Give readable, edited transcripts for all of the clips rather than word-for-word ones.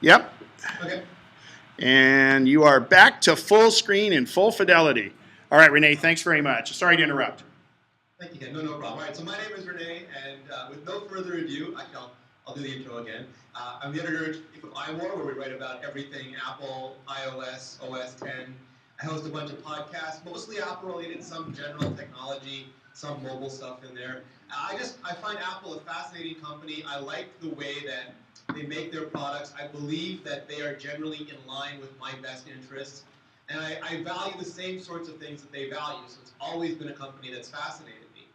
Yep. Okay. And you are back to full screen and full fidelity. All right, Renee, thanks very much. Sorry to interrupt. Thank you, Ken. No problem. All right, so my name is Renee, and with no further ado, actually, I'll do the intro again. I'm the editor-in-chief of iMore, where we write about everything Apple, iOS, OS 10. I host a bunch of podcasts, mostly Apple-related, some general technology, some mobile stuff in there. I find Apple a fascinating company. I like the way that they make their products. I believe that they are generally in line with my best interests. And I value the same sorts of things that they value, so it's always been a company that's fascinated me.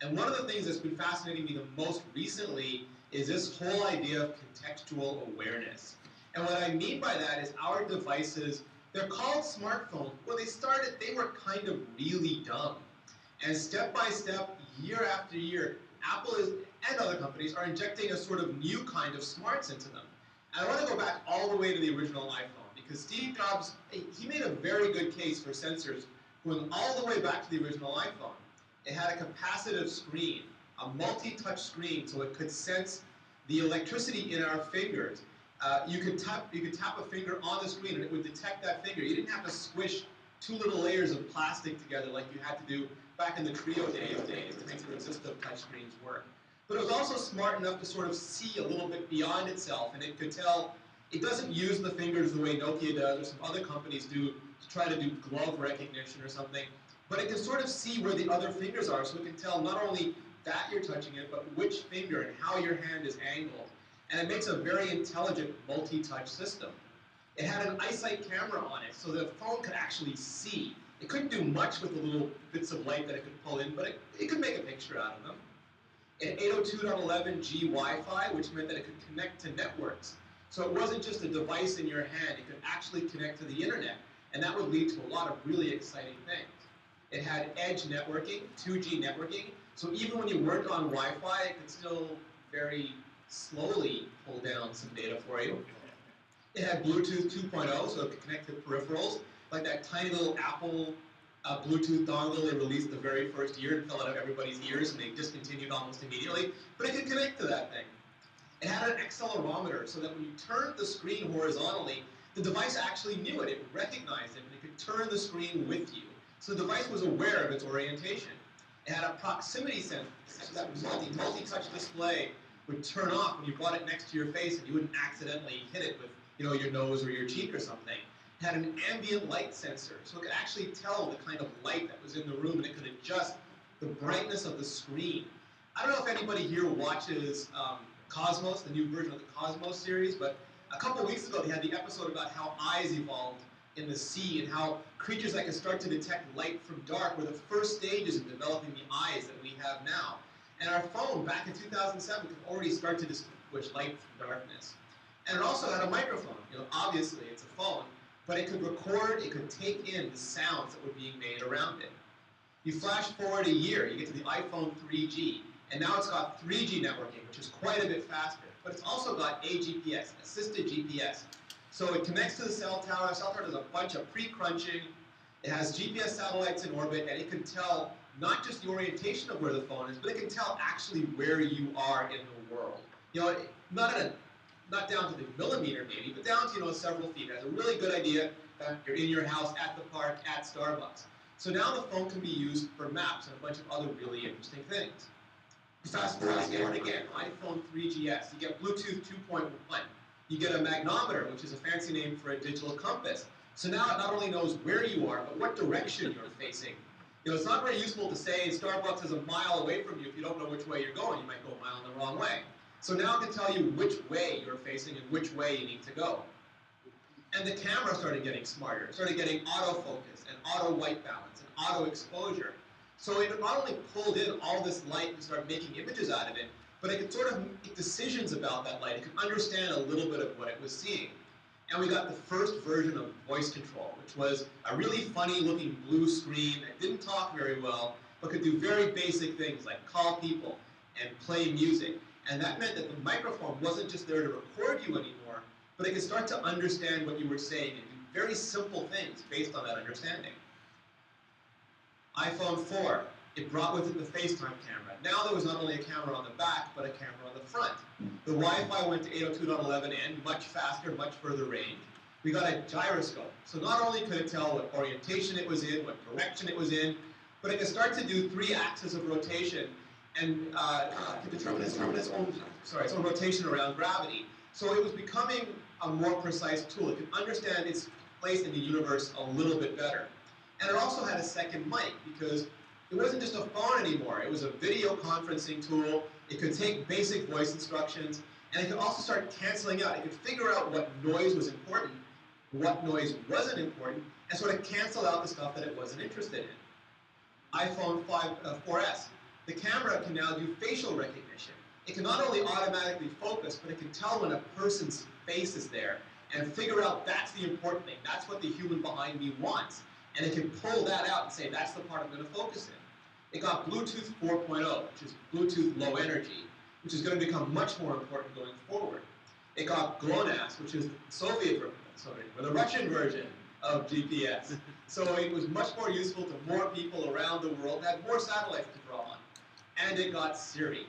And one of the things that's been fascinating me the most recently is this whole idea of contextual awareness. And what I mean by that is our devices, they're called smartphones. When they started, they were kind of really dumb. And step by step, year after year, Apple and other companies are injecting a sort of new kind of smarts into them. And I want to go back all the way to the original iPhone, because Steve Jobs, he made a very good case for sensors going all the way back to the original iPhone. It had a capacitive screen, a multi-touch screen, so it could sense the electricity in our fingers. You could tap a finger on the screen and it would detect that finger. You didn't have to squish two little layers of plastic together like you had to do back in the Trio days to make the resistive touchscreens work. But it was also smart enough to sort of see a little bit beyond itself, and it could tell it doesn't use the fingers the way Nokia does or some other companies do to try to do glove recognition or something, but it can sort of see where the other fingers are, so it can tell not only that you're touching it, but which finger and how your hand is angled. And it makes a very intelligent multi-touch system. It had an eyesight camera on it, so the phone could actually see. It couldn't do much with the little bits of light that it could pull in, but it could make a picture out of them. It had 802.11g Wi-Fi, which meant that it could connect to networks. So it wasn't just a device in your hand, it could actually connect to the internet, and that would lead to a lot of really exciting things. It had edge networking, 2G networking, so even when you weren't on Wi-Fi, it could still very slowly pull down some data for you. It had Bluetooth 2.0, so it could connect to peripherals, like that tiny little Apple Bluetooth dongle they released the very first year and fell out of everybody's ears, and they discontinued almost immediately, but it could connect to that thing. It had an accelerometer, so that when you turned the screen horizontally, the device actually knew it. It recognized it, and it could turn the screen with you. So the device was aware of its orientation. It had a proximity sensor, so that multi-touch display would turn off when you brought it next to your face, and you wouldn't accidentally hit it with your nose or your cheek or something. It had an ambient light sensor, so it could actually tell the kind of light that was in the room, and it could adjust the brightness of the screen. I don't know if anybody here watches Cosmos, the new version of the Cosmos series, but a couple weeks ago they had the episode about how eyes evolved in the sea and how creatures that can start to detect light from dark were the first stages in developing the eyes that we have now. And our phone back in 2007 could already start to distinguish light from darkness. And it also had a microphone. Obviously it's a phone, but it could record, it could take in the sounds that were being made around it. You flash forward a year, you get to the iPhone 3G, and now it's got 3G networking, which is quite a bit faster, but it's also got AGPS, assisted GPS. So it connects to the cell tower. The cell tower does a bunch of pre-crunching. It has GPS satellites in orbit, and it can tell not just the orientation of where the phone is, but it can tell actually where you are in the world. Not down to the millimeter maybe, but down to several feet. It has a really good idea that you're in your house, at the park, at Starbucks. So now the phone can be used for maps and a bunch of other really interesting things. Fast forward again, iPhone 3GS. You get Bluetooth 2.1. You get a magnometer, which is a fancy name for a digital compass. So now it not only knows where you are, but what direction you're facing. It's not very useful to say Starbucks is a mile away from you if you don't know which way you're going. You might go a mile in the wrong way. So now it can tell you which way you're facing and which way you need to go. And the camera started getting smarter. It started getting autofocus and auto white balance and auto exposure. So it not only pulled in all this light and started making images out of it, but it could sort of make decisions about that light. It could understand a little bit of what it was seeing. And we got the first version of voice control, which was a really funny looking blue screen that didn't talk very well, but could do very basic things like call people and play music. And that meant that the microphone wasn't just there to record you anymore, but it could start to understand what you were saying and do very simple things based on that understanding. iPhone 4. It brought with it the FaceTime camera. Now there was not only a camera on the back, but a camera on the front. The Wi-Fi went to 802.11n, much faster, much further range. We got a gyroscope. So not only could it tell what orientation it was in, what direction it was in, but it could start to do 3 axes of rotation and could determine its own rotation around gravity. So it was becoming a more precise tool. It could understand its place in the universe a little bit better. And it also had a second mic because it wasn't just a phone anymore. It was a video conferencing tool. It could take basic voice instructions, and it could also start canceling out. It could figure out what noise was important, what noise wasn't important, and sort of cancel out the stuff that it wasn't interested in. iPhone 4S. The camera can now do facial recognition. It can not only automatically focus, but it can tell when a person's face is there and figure out that's the important thing. That's what the human behind me wants. And it can pull that out and say, that's the part I'm going to focus in. It got Bluetooth 4.0, which is Bluetooth low energy, which is going to become much more important going forward. It got GLONASS, which is the Russian version of GPS. So it was much more useful to more people around the world, had more satellites to draw on. And it got Siri,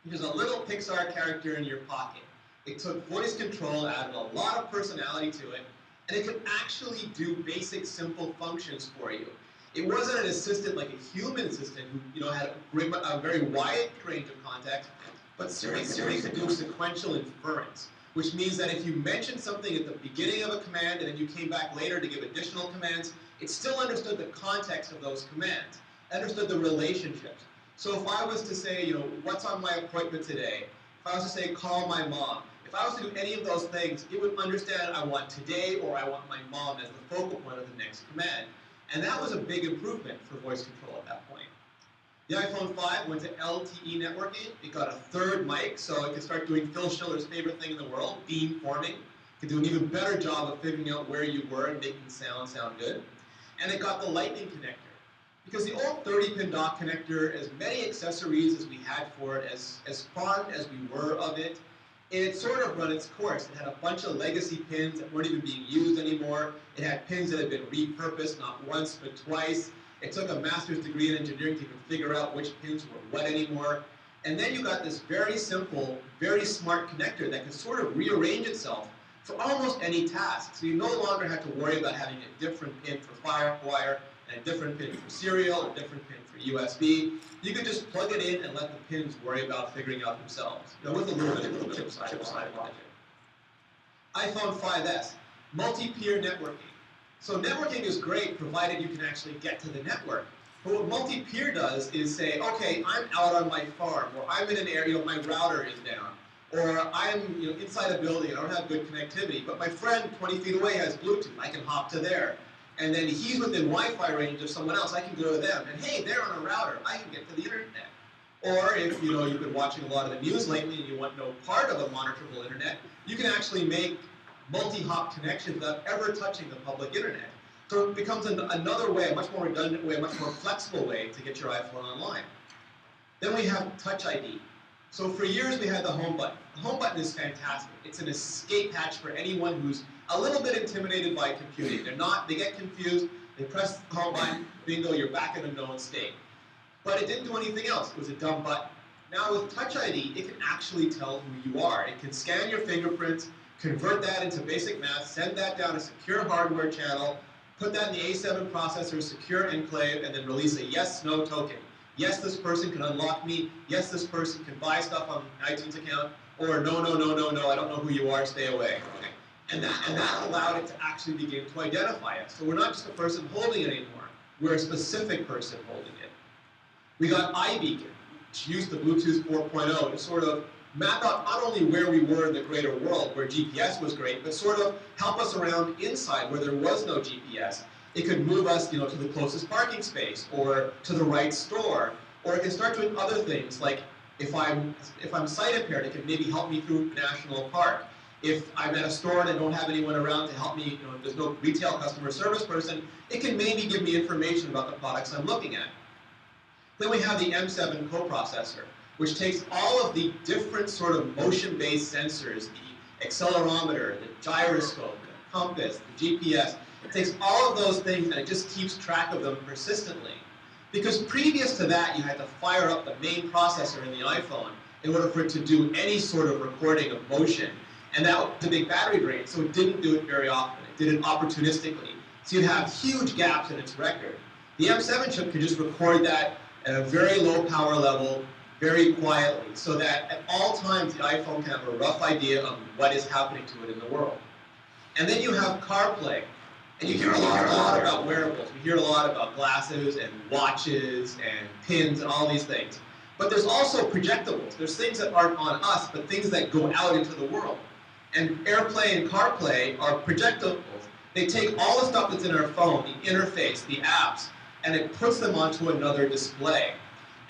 which is a little Pixar character in your pocket. It took voice control, added a lot of personality to it, and it could actually do basic, simple functions for you. It wasn't an assistant like a human assistant who had a very wide range of context, but Siri could do sequential inference, which means that if you mentioned something at the beginning of a command and then you came back later to give additional commands, it still understood the context of those commands, understood the relationships. So if I was to say, what's on my appointment today, if I was to say, call my mom, if I was to do any of those things, it would understand I want today or I want my mom as the focal point of the next command. And that was a big improvement for voice control at that point. The iPhone 5 went to LTE networking. It got a third mic, so it could start doing Phil Schiller's favorite thing in the world, beam forming. It could do an even better job of figuring out where you were and making sound good. And it got the Lightning connector. Because the old 30-pin dock connector, as many accessories as we had for it, as fond as we were of it, it had sort of run its course. It had a bunch of legacy pins that weren't even being used anymore. It had pins that had been repurposed, not once, but twice. It took a master's degree in engineering to even figure out which pins were what anymore. And then you got this very simple, very smart connector that could sort of rearrange itself for almost any task. So you no longer have to worry about having a different pin for FireWire, and a different pin for serial, a different pin for USB. You could just plug it in and let the pins worry about figuring out themselves, with a little bit of chip side logic. iPhone 5S, multi-peer networking. So networking is great provided you can actually get to the network. But what multi-peer does is say, okay, I'm out on my farm, or I'm in an area, my router is down, or I'm inside a building, I don't have good connectivity, but my friend 20 feet away has Bluetooth, I can hop to there. And then he's within Wi-Fi range of someone else, I can go to them. And hey, they're on a router, I can get to the internet. Or if you've been watching a lot of the news lately and you want no part of a monitorable internet, you can actually make multi-hop connections without ever touching the public internet. So it becomes another way, a much more redundant way, a much more flexible way to get your iPhone online. Then we have Touch ID. So for years we had the home button. The home button is fantastic. It's an escape hatch for anyone who's a little bit intimidated by computing. They get confused, they press the home button, bingo, you're back in a known state. But it didn't do anything else. It was a dumb button. Now with Touch ID, it can actually tell who you are. It can scan your fingerprints, convert that into basic math, send that down a secure hardware channel, put that in the A7 processor, secure enclave, and then release a yes/no token. Yes, this person can unlock me. Yes, this person can buy stuff on an iTunes account. Or no, I don't know who you are, stay away. Okay. And that allowed it to actually begin to identify us. So we're not just a person holding it anymore. We're a specific person holding it. We got iBeacon, which used the Bluetooth 4.0 to sort of map out not only where we were in the greater world, where GPS was great, but sort of help us around inside where there was no GPS. It could move us, to the closest parking space, or to the right store, or it can start doing other things like if I'm sight impaired, it can maybe help me through National Park. If I'm at a store and I don't have anyone around to help me, if there's no retail customer service person, it can maybe give me information about the products I'm looking at. Then we have the M7 coprocessor, which takes all of the different sort of motion-based sensors, the accelerometer, the gyroscope, the compass, the GPS. It takes all of those things and it just keeps track of them persistently. Because previous to that, you had to fire up the main processor in the iPhone in order for it to do any sort of recording of motion. And that was a big battery drain, so it didn't do it very often. It did it opportunistically. So you'd have huge gaps in its record. The M7 chip could just record that at a very low power level, very quietly, so that at all times the iPhone can have a rough idea of what is happening to it in the world. And then you have CarPlay. And you hear a lot about wearables. We hear a lot about glasses and watches and pins and all these things. But there's also projectables. There's things that aren't on us, but things that go out into the world. And AirPlay and CarPlay are projectables. They take all the stuff that's in our phone, the interface, the apps, and it puts them onto another display.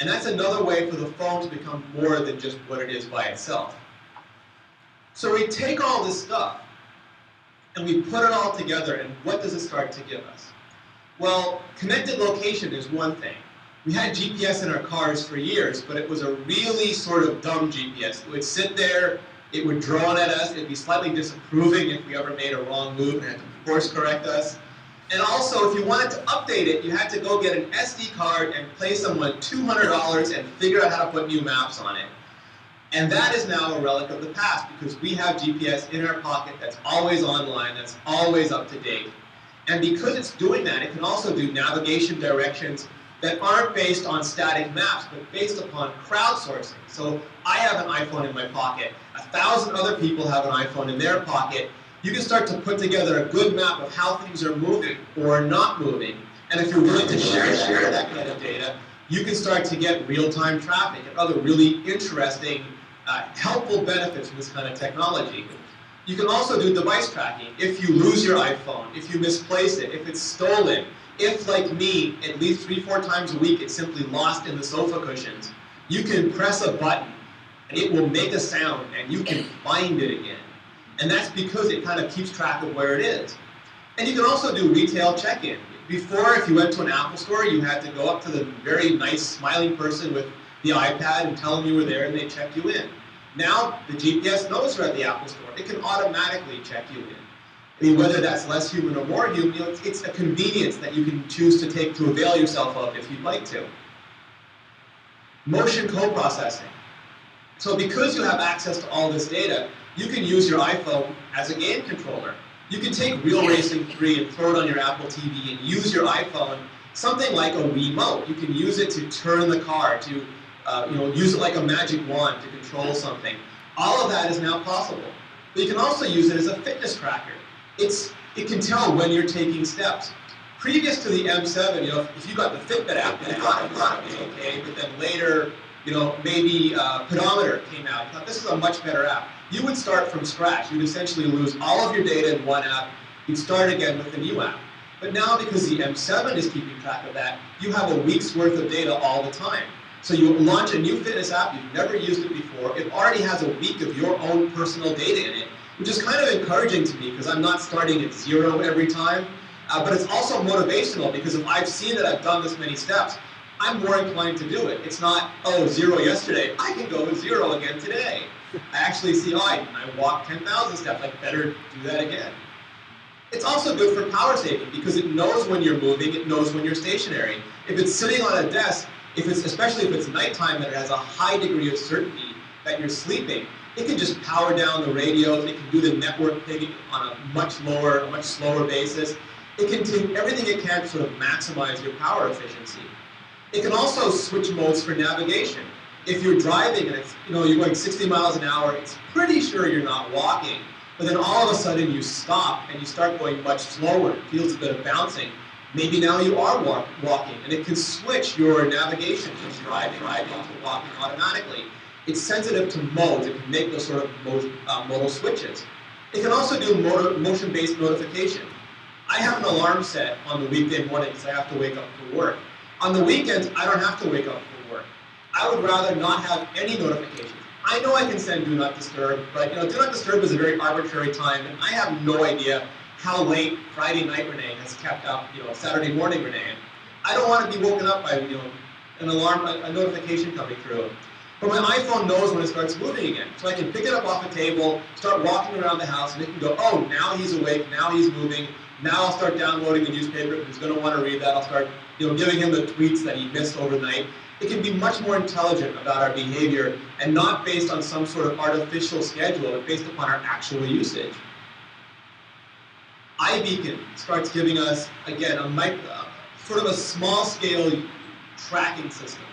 And that's another way for the phone to become more than just what it is by itself. So we take all this stuff, and we put it all together, and what does it start to give us? Well, connected location is one thing. We had GPS in our cars for years, but it was a really sort of dumb GPS. It would sit there, it would drone at us, it'd be slightly disapproving if we ever made a wrong move and had to course correct us. And also, if you wanted to update it, you had to go get an SD card and pay someone $200 and figure out how to put new maps on it. And that is now a relic of the past because we have GPS in our pocket that's always online, that's always up to date. And because it's doing that, it can also do navigation directions that aren't based on static maps, but based upon crowdsourcing. So I have an iPhone in my pocket, 1,000 other people have an iPhone in their pocket. You can start to put together a good map of how things are moving or not moving. And if you're willing to share that kind of data, you can start to get real-time traffic and other really interesting helpful benefits from this kind of technology. You can also do device tracking. If you lose your iPhone, if you misplace it, if it's stolen, if, like me, at least 3-4 times a week it's simply lost in the sofa cushions, you can press a button and it will make a sound and you can find it again. And that's because it kind of keeps track of where it is. And you can also do retail check-in. Before, if you went to an Apple store, you had to go up to the very nice smiling person with the iPad and tell them you were there and they check you in. Now, the GPS knows you're at the Apple store. It can automatically check you in. I mean, whether that's less human or more human, it's a convenience that you can choose to take to avail yourself of if you'd like to. Motion co-processing. So because you have access to all this data, you can use your iPhone as a game controller. You can take Real Racing 3 and throw it on your Apple TV and use your iPhone, something like a remote. You can use it to turn the car, to use it like a magic wand to control something. All of that is now possible. But you can also use it as a fitness tracker. It can tell when you're taking steps. Previous to the M7, if you got the Fitbit app, and it thought it was okay, but then later, maybe pedometer came out. You thought this is a much better app. You would start from scratch. You'd essentially lose all of your data in one app. You'd start again with the new app. But now, because the M7 is keeping track of that, you have a week's worth of data all the time. So you launch a new fitness app, you've never used it before, it already has a week of your own personal data in it, which is kind of encouraging to me because I'm not starting at 0 every time. But it's also motivational because if I've seen that I've done this many steps, I'm more inclined to do it. It's not, 0 yesterday, I can go 0 again today. I actually see, I walked 10,000 steps, I better do that again. It's also good for power saving because it knows when you're moving, it knows when you're stationary. If it's sitting on a desk, especially if it's nighttime and it has a high degree of certainty that you're sleeping, it can just power down the radios, it can do the network thing on a much slower basis. It can do everything it can to sort of maximize your power efficiency. It can also switch modes for navigation. If you're driving and you're going 60 miles an hour, it's pretty sure you're not walking, but then all of a sudden you stop and you start going much slower. It feels a bit of bouncing. Maybe now you are walking, and it can switch your navigation from driving to walking automatically. It's sensitive to modes. It can make those sort of modal switches. It can also do motion-based notification. I have an alarm set on the weekday morning because I have to wake up for work. On the weekends, I don't have to wake up for work. I would rather not have any notifications. I know I can send Do Not Disturb, but Do Not Disturb is a very arbitrary time, and I have no idea how late Friday night Renee has kept up, Saturday morning Renee. I don't want to be woken up by, an alarm, a notification coming through. But my iPhone knows when it starts moving again. So I can pick it up off a table, start walking around the house, and it can go, oh, now he's awake, now he's moving, now I'll start downloading the newspaper if he's going to want to read that. I'll start giving him the tweets that he missed overnight. It can be much more intelligent about our behavior and not based on some sort of artificial schedule, but based upon our actual usage. iBeacon starts giving us, again, sort of a small-scale tracking system.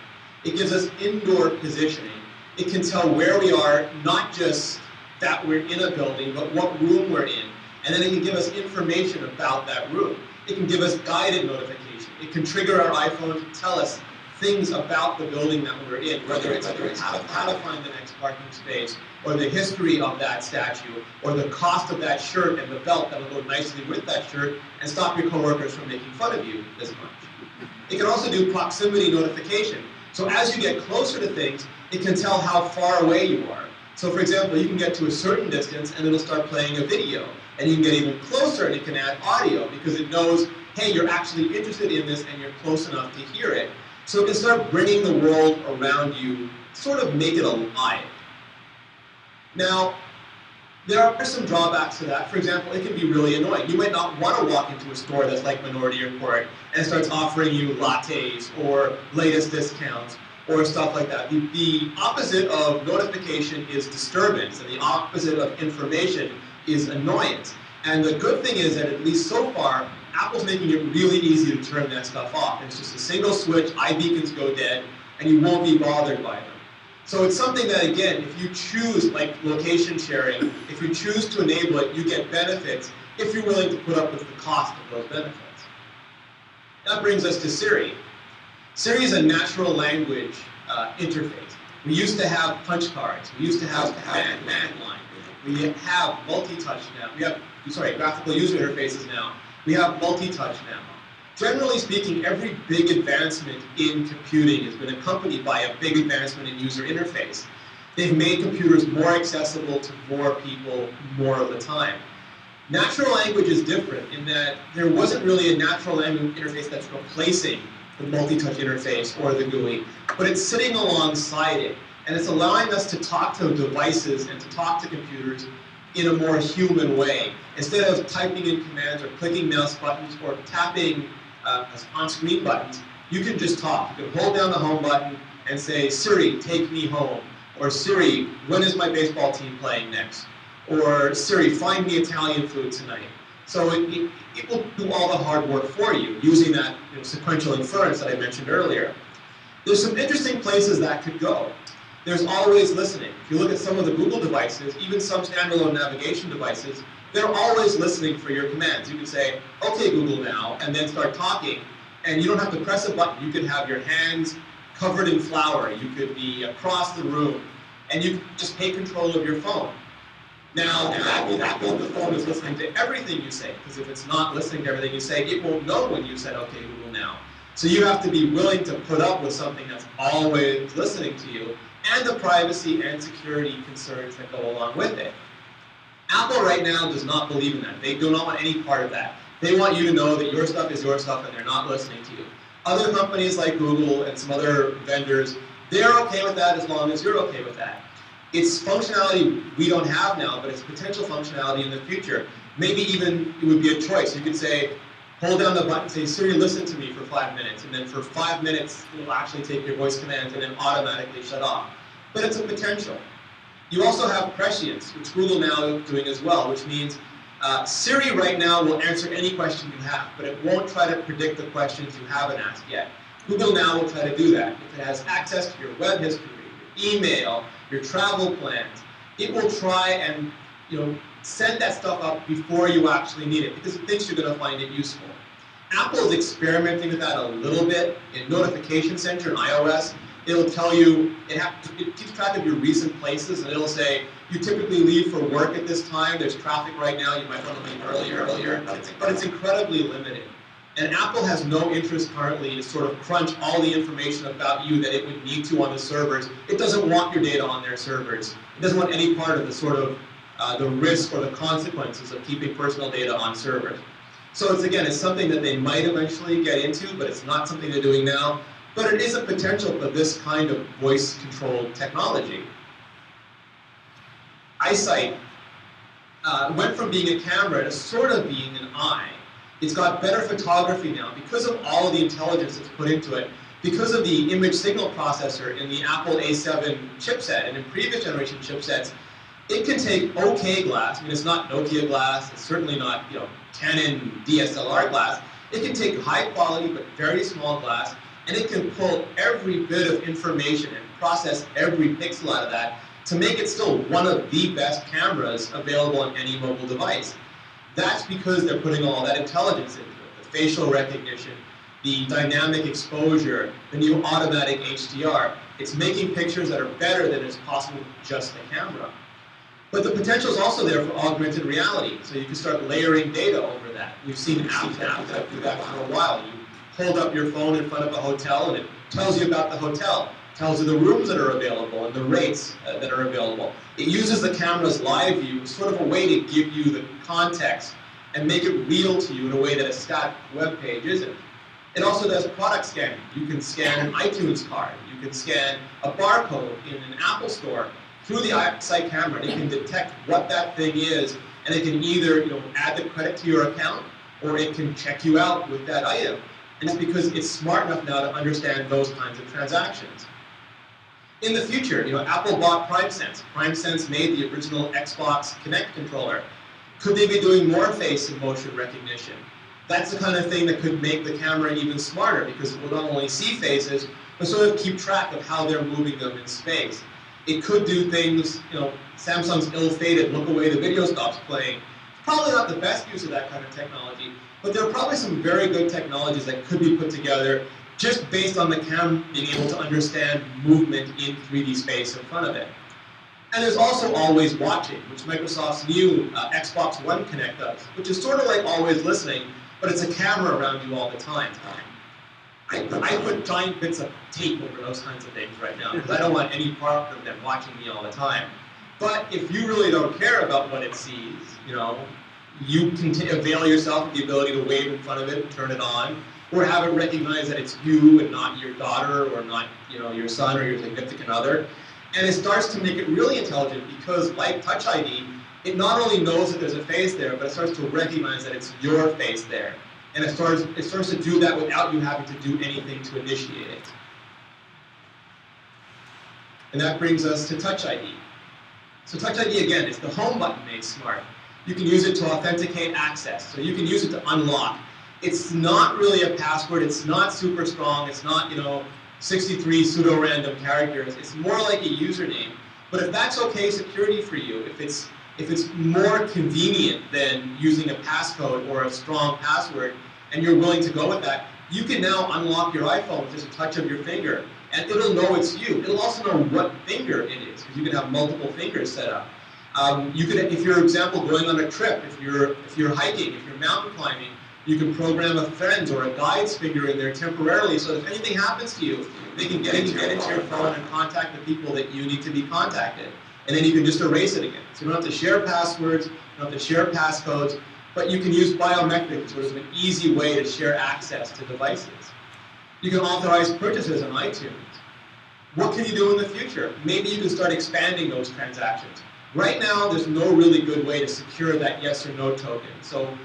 It gives us indoor positioning. It can tell where we are, not just that we're in a building, but what room we're in. And then it can give us information about that room. It can give us guided notification. It can trigger our iPhone to tell us things about the building that we're in, whether it's how to find the next parking space, or the history of that statue, or the cost of that shirt and the belt that will go nicely with that shirt and stop your coworkers from making fun of you as much. It can also do proximity notification. So as you get closer to things, it can tell how far away you are. So for example, you can get to a certain distance and it'll start playing a video. And you can get even closer and it can add audio because it knows, hey, you're actually interested in this and you're close enough to hear it. So it can start bringing the world around you, sort of make it alive. Now, there are some drawbacks to that. For example, it can be really annoying. You might not want to walk into a store that's like Minority Report and it starts offering you lattes or latest discounts or stuff like that. The opposite of notification is disturbance, and the opposite of information is annoyance. And the good thing is that at least so far, Apple's making it really easy to turn that stuff off. It's just a single switch, iBeacons go dead, and you won't be bothered by them. So it's something that, again, if you choose, like location sharing, if you choose to enable it, you get benefits if you're willing to put up with the cost of those benefits. That brings us to Siri. Siri is a natural language interface. We used to have punch cards. We used to have command line. We have multi-touch now. We have, graphical user interfaces now. We have multi-touch now. Generally speaking, every big advancement in computing has been accompanied by a big advancement in user interface. They've made computers more accessible to more people more of the time. Natural language is different in that there wasn't really a natural language interface that's replacing the multi-touch interface or the GUI, but it's sitting alongside it, and it's allowing us to talk to devices and to talk to computers in a more human way. Instead of typing in commands or clicking mouse buttons or tapping on-screen buttons, you can just talk. You can hold down the home button and say, Siri, take me home. Or Siri, when is my baseball team playing next? Or Siri, find me Italian food tonight. So it will do all the hard work for you using that sequential inference that I mentioned earlier. There's some interesting places that could go. There's always listening. If you look at some of the Google devices, even some standalone navigation devices, they're always listening for your commands. You can say, okay, Google now, and then start talking, and you don't have to press a button. You could have your hands covered in flour. You could be across the room, and you can just take control of your phone. Now, that means the phone is listening to everything you say, because if it's not listening to everything you say, it won't know when you said, okay, Google now. So you have to be willing to put up with something that's always listening to you, and the privacy and security concerns that go along with it. Apple right now does not believe in that. They do not want any part of that. They want you to know that your stuff is your stuff and they're not listening to you. Other companies like Google and some other vendors, they're okay with that as long as you're okay with that. It's functionality we don't have now, but it's potential functionality in the future. Maybe even it would be a choice. You could say, hold down the button, say, Siri, listen to me for 5 minutes, and then for 5 minutes, it will actually take your voice commands and then automatically shut off. But it's a potential. You also have prescience, which Google now is doing as well, which means Siri right now will answer any question you have, but it won't try to predict the questions you haven't asked yet. Google now will try to do that. If it has access to your web history, your email, your travel plans, it will try and send that stuff up before you actually need it, because it thinks you're going to find it useful. Apple is experimenting with that a little bit. In Notification Center in iOS, it'll tell you, it keeps track of your recent places, and it'll say, you typically leave for work at this time, there's traffic right now, you might want to leave earlier, but it's incredibly limited. And Apple has no interest currently to sort of crunch all the information about you that it would need to on the servers. It doesn't want your data on their servers. It doesn't want any part of the sort of the risk or the consequences of keeping personal data on servers. So it's something that they might eventually get into, but it's not something they're doing now. but it is a potential for this kind of voice-controlled technology. Eyesight went from being a camera to sort of being an eye. It's got better photography now because of all of the intelligence that's put into it, because of the image signal processor in the Apple A7 chipset and in previous generation chipsets. It can take okay glass. I mean, it's not Nokia glass. It's certainly not, Canon DSLR glass. It can take high quality but very small glass, and it can pull every bit of information and process every pixel out of that to make it still one of the best cameras available on any mobile device. That's because they're putting all that intelligence into it, the facial recognition, the dynamic exposure, the new automatic HDR. It's making pictures that are better than is possible with just the camera. But the potential is also there for augmented reality, so you can start layering data over that. We've seen apps that do that for a while. You hold up your phone in front of a hotel, and it tells you about the hotel, tells you the rooms that are available and the rates that are available. It uses the camera's live view as sort of a way to give you the context and make it real to you in a way that a static web page isn't. It also does product scanning. You can scan an iTunes card. You can scan a barcode in an Apple store through the Eyesight camera, and it can detect what that thing is, and it can either add the credit to your account, or it can check you out with that item. And it's because it's smart enough now to understand those kinds of transactions. In the future, Apple bought PrimeSense. PrimeSense made the original Xbox Kinect controller. Could they be doing more face and motion recognition? That's the kind of thing that could make the camera even smarter, because it will not only see faces, but sort of keep track of how they're moving them in space. It could do things, Samsung's ill-fated look away, the video stops playing. Probably not the best use of that kind of technology, but there are probably some very good technologies that could be put together just based on the camera being able to understand movement in 3D space in front of it. And there's also always watching, which Microsoft's new Xbox One Kinect does, which is sort of like always listening, but it's a camera around you all the time. I put giant bits of tape over those kinds of things right now, because I don't want any part of them watching me all the time. But if you really don't care about what it sees, you can avail yourself of the ability to wave in front of it and turn it on, or have it recognize that it's you and not your daughter, or not your son or your significant other. And it starts to make it really intelligent, because like Touch ID, it not only knows that there's a face there, but it starts to recognize that it's your face there. And it starts to do that without you having to do anything to initiate it. And that brings us to Touch ID. So Touch ID, again, is the home button made smart. You can use it to authenticate access. So you can use it to unlock. It's not really a password. It's not super strong. It's not, 63 pseudo-random characters. It's more like a username. But if that's okay security for you, if it's more convenient than using a passcode or a strong password, and you're willing to go with that, you can now unlock your iPhone with just a touch of your finger, and it'll know it's you. It'll also know what finger it is, because you can have multiple fingers set up. You could, if you're, for example, going on a trip, if you're hiking, if you're mountain climbing, you can program a friend's or a guide's finger in there temporarily, so that if anything happens to you, they can get into your phone and contact the people that you need to be contacted. And then you can just erase it again. So you don't have to share passwords, you don't have to share passcodes, but you can use biometrics, which is an easy way to share access to devices. You can authorize purchases on iTunes. What can you do in the future? Maybe you can start expanding those transactions. Right now, there's no really good way to secure that yes or no token. So,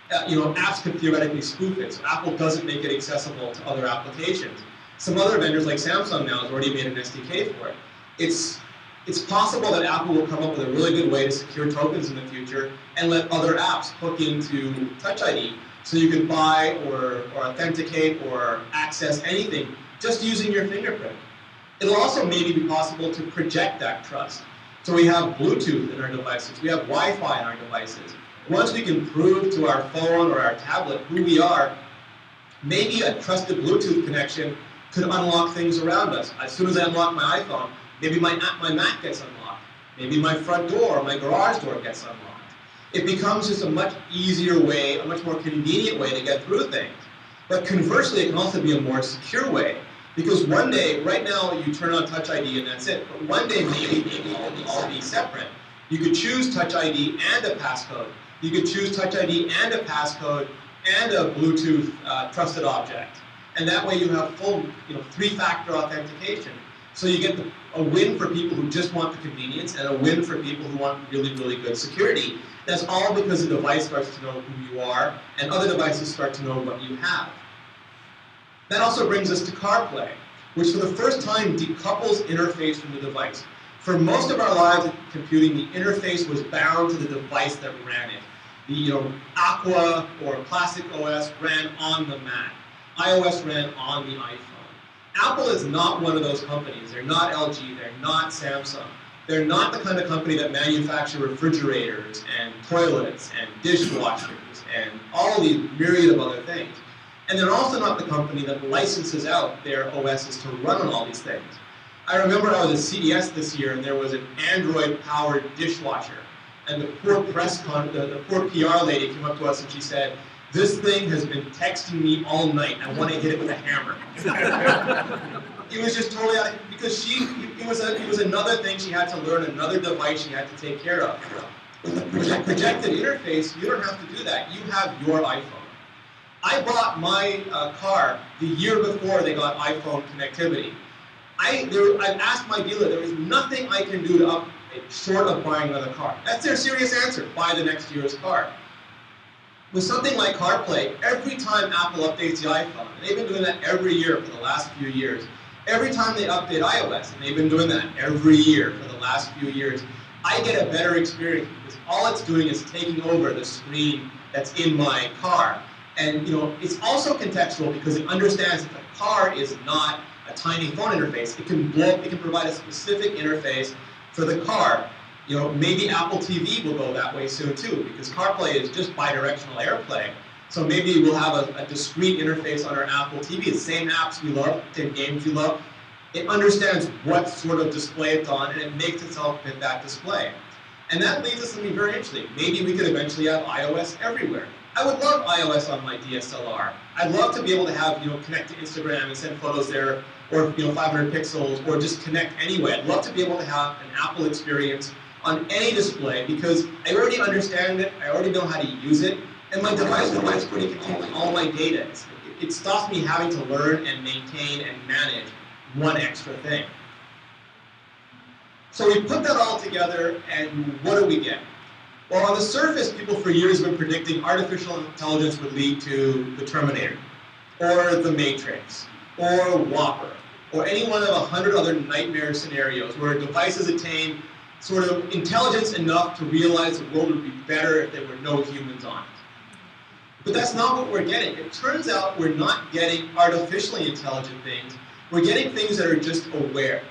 apps could theoretically spoof it. So Apple doesn't make it accessible to other applications. Some other vendors, like Samsung now, has already made an SDK for it. It's possible that Apple will come up with a really good way to secure tokens in the future and let other apps hook into Touch ID, so you can buy or authenticate or access anything just using your fingerprint. It'll also maybe be possible to project that trust. So we have Bluetooth in our devices, we have Wi-Fi in our devices. Once we can prove to our phone or our tablet who we are, maybe a trusted Bluetooth connection could unlock things around us. As soon as I unlock my iPhone, maybe my Mac gets unlocked. Maybe my front door or my garage door gets unlocked. It becomes just a much easier way, a much more convenient way to get through things. But conversely, it can also be a more secure way. Because one day, right now, you turn on Touch ID and that's it. But one day, maybe it'll all be separate. You could choose Touch ID and a passcode. You could choose Touch ID and a passcode and a Bluetooth trusted object. And that way you have full, three-factor authentication. So you get a win for people who just want the convenience and a win for people who want really, really good security. That's all because the device starts to know who you are and other devices start to know what you have. That also brings us to CarPlay, which for the first time decouples interface from the device. For most of our lives in computing, the interface was bound to the device that ran it. The Aqua or Classic OS ran on the Mac. iOS ran on the iPhone. Apple is not one of those companies. They're not LG, they're not Samsung. They're not the kind of company that manufacture refrigerators and toilets and dishwashers and all these myriad of other things. And they're also not the company that licenses out their OSs to run on all these things. I remember I was at CES this year and there was an Android-powered dishwasher. And the poor the poor PR lady came up to us and she said, "This thing has been texting me all night. I want to hit it with a hammer." It was just totally out of, because it was another thing she had to learn, another device she had to take care of. With the projected interface, you don't have to do that. You have your iPhone. I bought my car the year before they got iPhone connectivity. I asked my dealer, there was nothing I can do to upgrade short of buying another car. That's their serious answer, buy the next year's car. With something like CarPlay, every time Apple updates the iPhone, and they've been doing that every year for the last few years, every time they update iOS, and they've been doing that every year for the last few years, I get a better experience because all it's doing is taking over the screen that's in my car. And it's also contextual because it understands that the car is not a tiny phone interface. It can provide a specific interface for the car. Maybe Apple TV will go that way soon too, because CarPlay is just bidirectional AirPlay. So maybe we'll have a discrete interface on our Apple TV, the same apps we love, same games we love. It understands what sort of display it's on, and it makes itself fit that display. And that leads us to something very interesting. Maybe we could eventually have iOS everywhere. I would love iOS on my DSLR. I'd love to be able to have, connect to Instagram and send photos there, or 500 pixels, or just connect anyway. I'd love to be able to have an Apple experience on any display because I already understand it, I already know how to use it, and my device already contains all my data. It stops me having to learn and maintain and manage one extra thing. So we put that all together, and what do we get? Well, on the surface, people for years have been predicting artificial intelligence would lead to the Terminator, or the Matrix, or Whopper, or any one of 100 other nightmare scenarios where devices attain sort of intelligence enough to realize the world would be better if there were no humans on it. But that's not what we're getting. It turns out we're not getting artificially intelligent things. We're getting things that are just aware.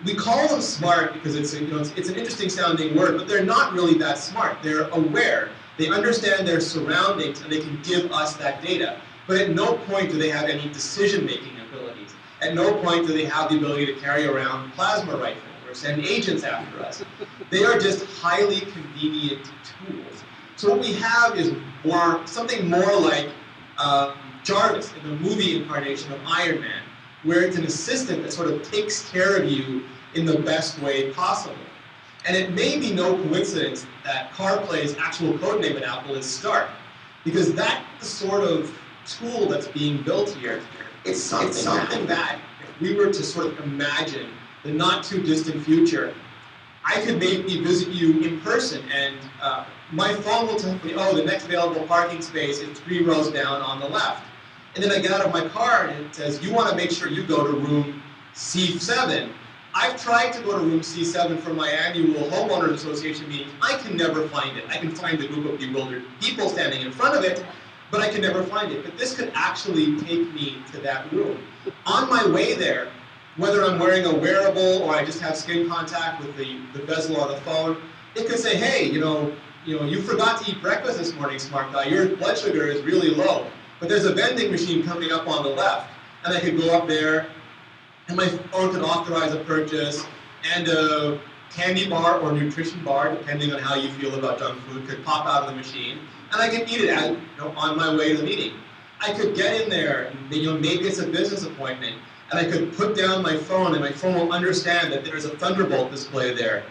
We call them smart because it's an interesting sounding word, but they're not really that smart. They're aware. They understand their surroundings and they can give us that data. But at no point do they have any decision-making abilities. At no point do they have the ability to carry around plasma rifles or send agents after us. They are just highly convenient tools. So what we have is something more like Jarvis in the movie incarnation of Iron Man, where it's an assistant that sort of takes care of you in the best way possible. And it may be no coincidence that CarPlay's actual codename at Apple is Start, because that's the sort of tool that's being built here. It's something that, if we were to sort of imagine the not too distant future, I could maybe visit you in person and my phone will tell me, oh, the next available parking space is 3 rows down on the left. And then I get out of my car and it says, you want to make sure you go to room C7. I've tried to go to room C7 for my annual homeowners association meeting. I can never find it. I can find the group of bewildered people standing in front of it, but I can never find it. But this could actually take me to that room. On my way there, whether I'm wearing a wearable or I just have skin contact with the bezel on the phone, it could say, hey, you forgot to eat breakfast this morning, smart guy. Your blood sugar is really low. But there's a vending machine coming up on the left, and I could go up there, and my phone could authorize a purchase, and a candy bar or nutrition bar, depending on how you feel about junk food, could pop out of the machine, and I could eat it on my way to the meeting. I could get in there, and, maybe it's a business appointment, and I could put down my phone, and my phone will understand that there's a Thunderbolt display there,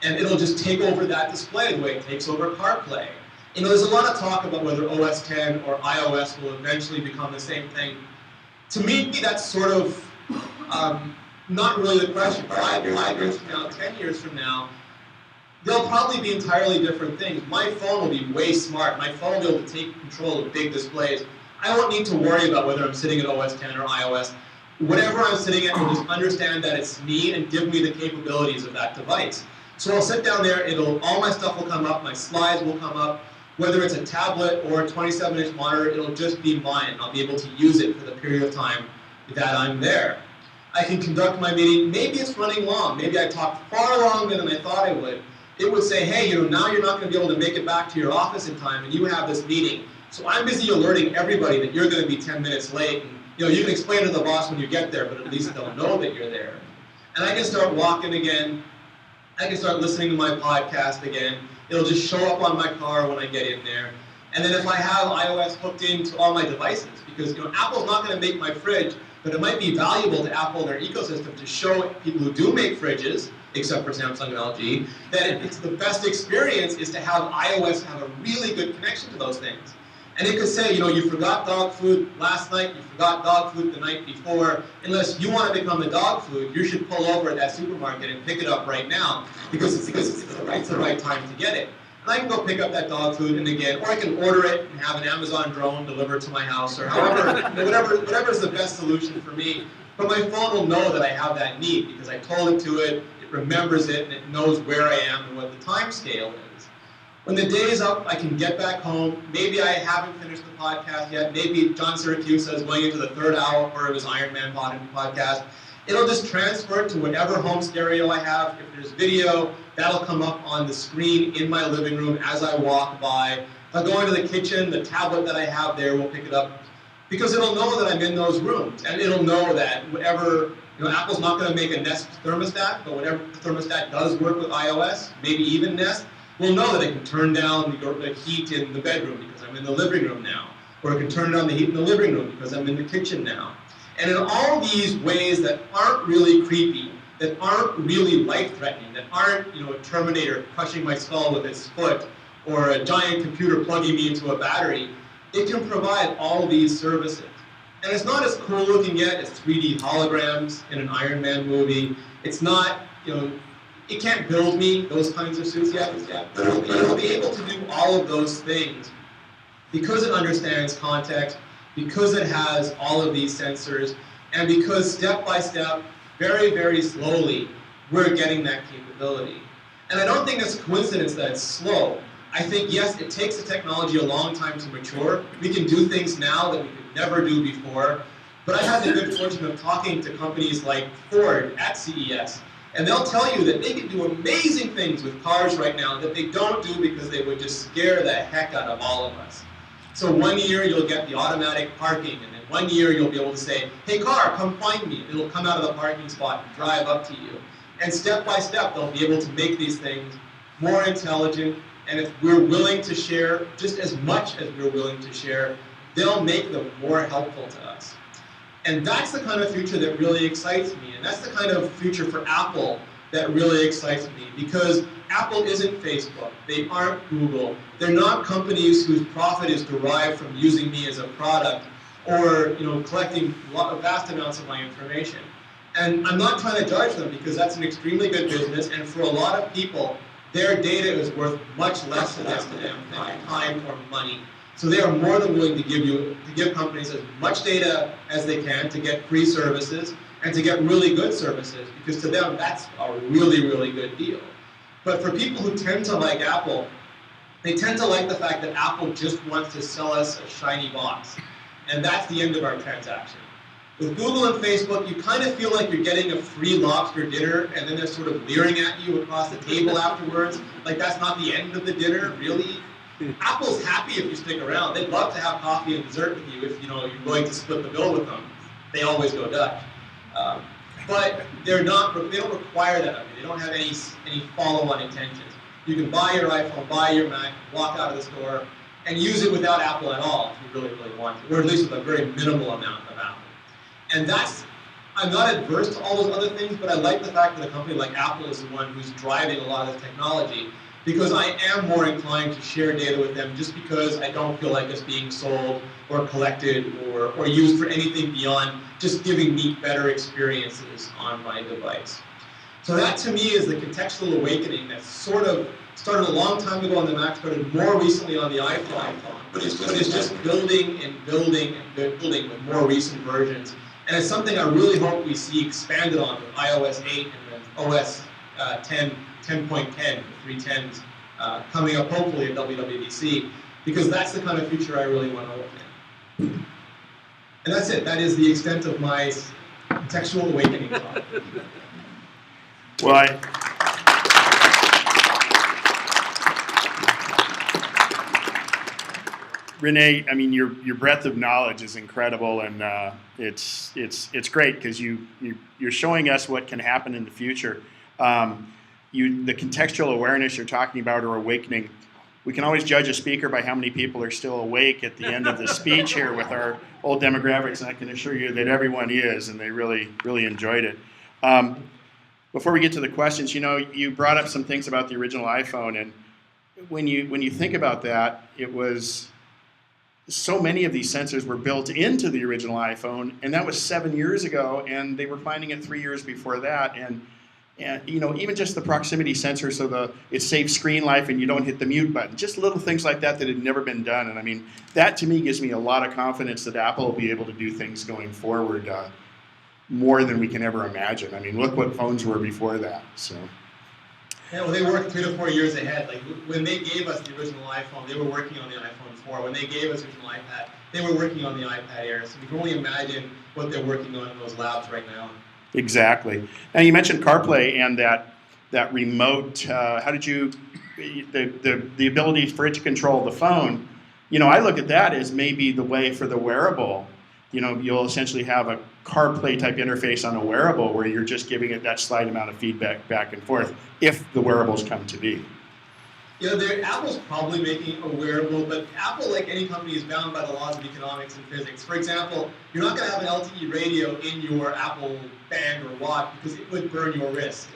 and it'll just take over that display the way it takes over CarPlay. There's a lot of talk about whether OS 10 or iOS will eventually become the same thing. To me, that's sort of not really the question. 5 years from now, 10 years from now, they'll probably be entirely different things. My phone will be way smart. My phone will be able to take control of big displays. I won't need to worry about whether I'm sitting at OS 10 or iOS. Whatever I'm sitting at will just understand that it's me and give me the capabilities of that device. So I'll sit down there, all my stuff will come up, my slides will come up. Whether it's a tablet or a 27-inch monitor, it'll just be mine. I'll be able to use it for the period of time that I'm there. I can conduct my meeting. Maybe it's running long. Maybe I talked far longer than I thought I would. It would say, hey, now you're not going to be able to make it back to your office in time, and you have this meeting. So I'm busy alerting everybody that you're going to be 10 minutes late. And, you can explain to the boss when you get there, but at least they'll know that you're there. And I can start walking again. I can start listening to my podcast again. It'll just show up on my car when I get in there. And then if I have iOS hooked into all my devices, because Apple's not going to make my fridge, but it might be valuable to Apple and their ecosystem to show people who do make fridges, except for Samsung and LG, that it's the best experience is to have iOS have a really good connection to those things. And it could say, you forgot dog food last night, you forgot dog food the night before. Unless you want to become the dog food, you should pull over at that supermarket and pick it up right now because it's the right time to get it. And I can go pick up that dog food or I can order it and have an Amazon drone deliver it to my house or whatever is the best solution for me. But my phone will know that I have that need because I told it to it, it remembers it, and it knows where I am and what the time scale is. When the day is up, I can get back home. Maybe I haven't finished the podcast yet. Maybe John Syracuse is going into the third hour of his Iron Man podcast. It'll just transfer to whatever home stereo I have. If there's video, that'll come up on the screen in my living room as I walk by. If I go into the kitchen, the tablet that I have there will pick it up because it'll know that I'm in those rooms. And it'll know that whatever, Apple's not going to make a Nest thermostat, but whatever thermostat does work with iOS, maybe even Nest, will know that it can turn down the heat in the bedroom because I'm in the living room now. Or it can turn down the heat in the living room because I'm in the kitchen now. And in all these ways that aren't really creepy, that aren't really life-threatening, that aren't a Terminator crushing my skull with its foot, or a giant computer plugging me into a battery, it can provide all these services. And it's not as cool looking yet as 3D holograms in an Iron Man movie. It's not, it can't build me those kinds of suits yet, but it'll be able to do all of those things because it understands context, because it has all of these sensors, and because step by step, very, very slowly, we're getting that capability. And I don't think it's a coincidence that it's slow. I think, yes, it takes the technology a long time to mature. We can do things now that we could never do before. But I had the good fortune of talking to companies like Ford at CES. And they'll tell you that they can do amazing things with cars right now that they don't do because they would just scare the heck out of all of us. So one year you'll get the automatic parking, and then one year you'll be able to say, hey car, come find me. It'll come out of the parking spot and drive up to you. And step by step, they'll be able to make these things more intelligent. And if we're willing to share just as much as we're willing to share, they'll make them more helpful to us. And that's the kind of future that really excites me. And that's the kind of future for Apple that really excites me. Because Apple isn't Facebook. They aren't Google. They're not companies whose profit is derived from using me as a product or collecting vast amounts of my information. And I'm not trying to judge them because that's an extremely good business. And for a lot of people, their data is worth much less to them than time or money. So they are more than willing to give companies as much data as they can to get free services and to get really good services, because to them that's a really, really good deal. But for people who tend to like Apple, they tend to like the fact that Apple just wants to sell us a shiny box. And that's the end of our transaction. With Google and Facebook, you kind of feel like you're getting a free lobster dinner, and then they're sort of leering at you across the table afterwards. Like that's not the end of the dinner, really. Apple's happy if you stick around. They'd love to have coffee and dessert with you if you're going to split the bill with them. They always go Dutch. But they don't require that of you. They don't have any follow-on intentions. You can buy your iPhone, buy your Mac, walk out of the store, and use it without Apple at all if you really, really want to, or at least with a very minimal amount of Apple. And I'm not adverse to all those other things, but I like the fact that a company like Apple is the one who's driving a lot of this technology, because I am more inclined to share data with them just because I don't feel like it's being sold or collected or used for anything beyond just giving me better experiences on my device. So that to me is the contextual awakening that sort of started a long time ago on the Mac, started more recently on the iPhone, but it's just building and building and building with more recent versions. And it's something I really hope we see expanded on with iOS 8 and then OS 10, 10.10, the 310s coming up hopefully at WWDC, because that's the kind of future I really want to look at. And that's it. That is the extent of my contextual awakening talk. Well, Renee, I mean, your breadth of knowledge is incredible, and it's great because you're showing us what can happen in the future. The contextual awareness you're talking about, or awakening. We can always judge a speaker by how many people are still awake at the end of the speech here with our old demographics, and I can assure you that everyone is, and they really enjoyed it. Before we get to the questions, you brought up some things about the original iPhone, and when you think about that, it was so many of these sensors were built into the original iPhone, and that was 7 years ago, and they were finding it 3 years before that, and even just the proximity sensor, so it saves screen life and you don't hit the mute button, just little things like that had never been done, and I mean, that to me gives me a lot of confidence that Apple will be able to do things going forward more than we can ever imagine. I mean, look what phones were before that. So. Yeah, well, they worked 3 to 4 years ahead. Like when they gave us the original iPhone, they were working on the iPhone 4. When they gave us the original iPad, they were working on the iPad Air. So we can only imagine what they're working on in those labs right now. Exactly. Now you mentioned CarPlay and that remote. How did you the ability for it to control the phone? I look at that as maybe the way for the wearable. You'll essentially have a CarPlay type interface on a wearable where you're just giving it that slight amount of feedback back and forth if the wearables come to be. Apple's probably making a wearable, but Apple, like any company, is bound by the laws of economics and physics. For example, you're not going to have an LTE radio in your Apple band or watch because it would burn your wrist.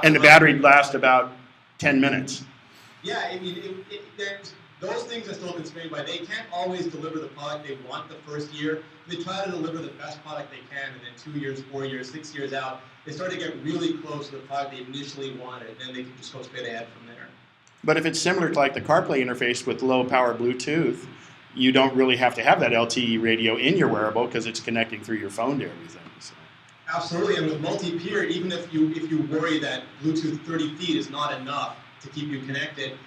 And the battery would last about 10 minutes. Yeah, I mean, those things are still constrained by, they can't always deliver the product they want the first year. They try to deliver the best product they can, and then 2 years, 4 years, 6 years out, they start to get really close to the product they initially wanted, and then they can just go straight ahead from there. But if it's similar to like the CarPlay interface with low power Bluetooth, you don't really have to have that LTE radio in your wearable because it's connecting through your phone to everything. So. Absolutely, and with multi-peer, even if you worry that Bluetooth 30 feet is not enough to keep you connected,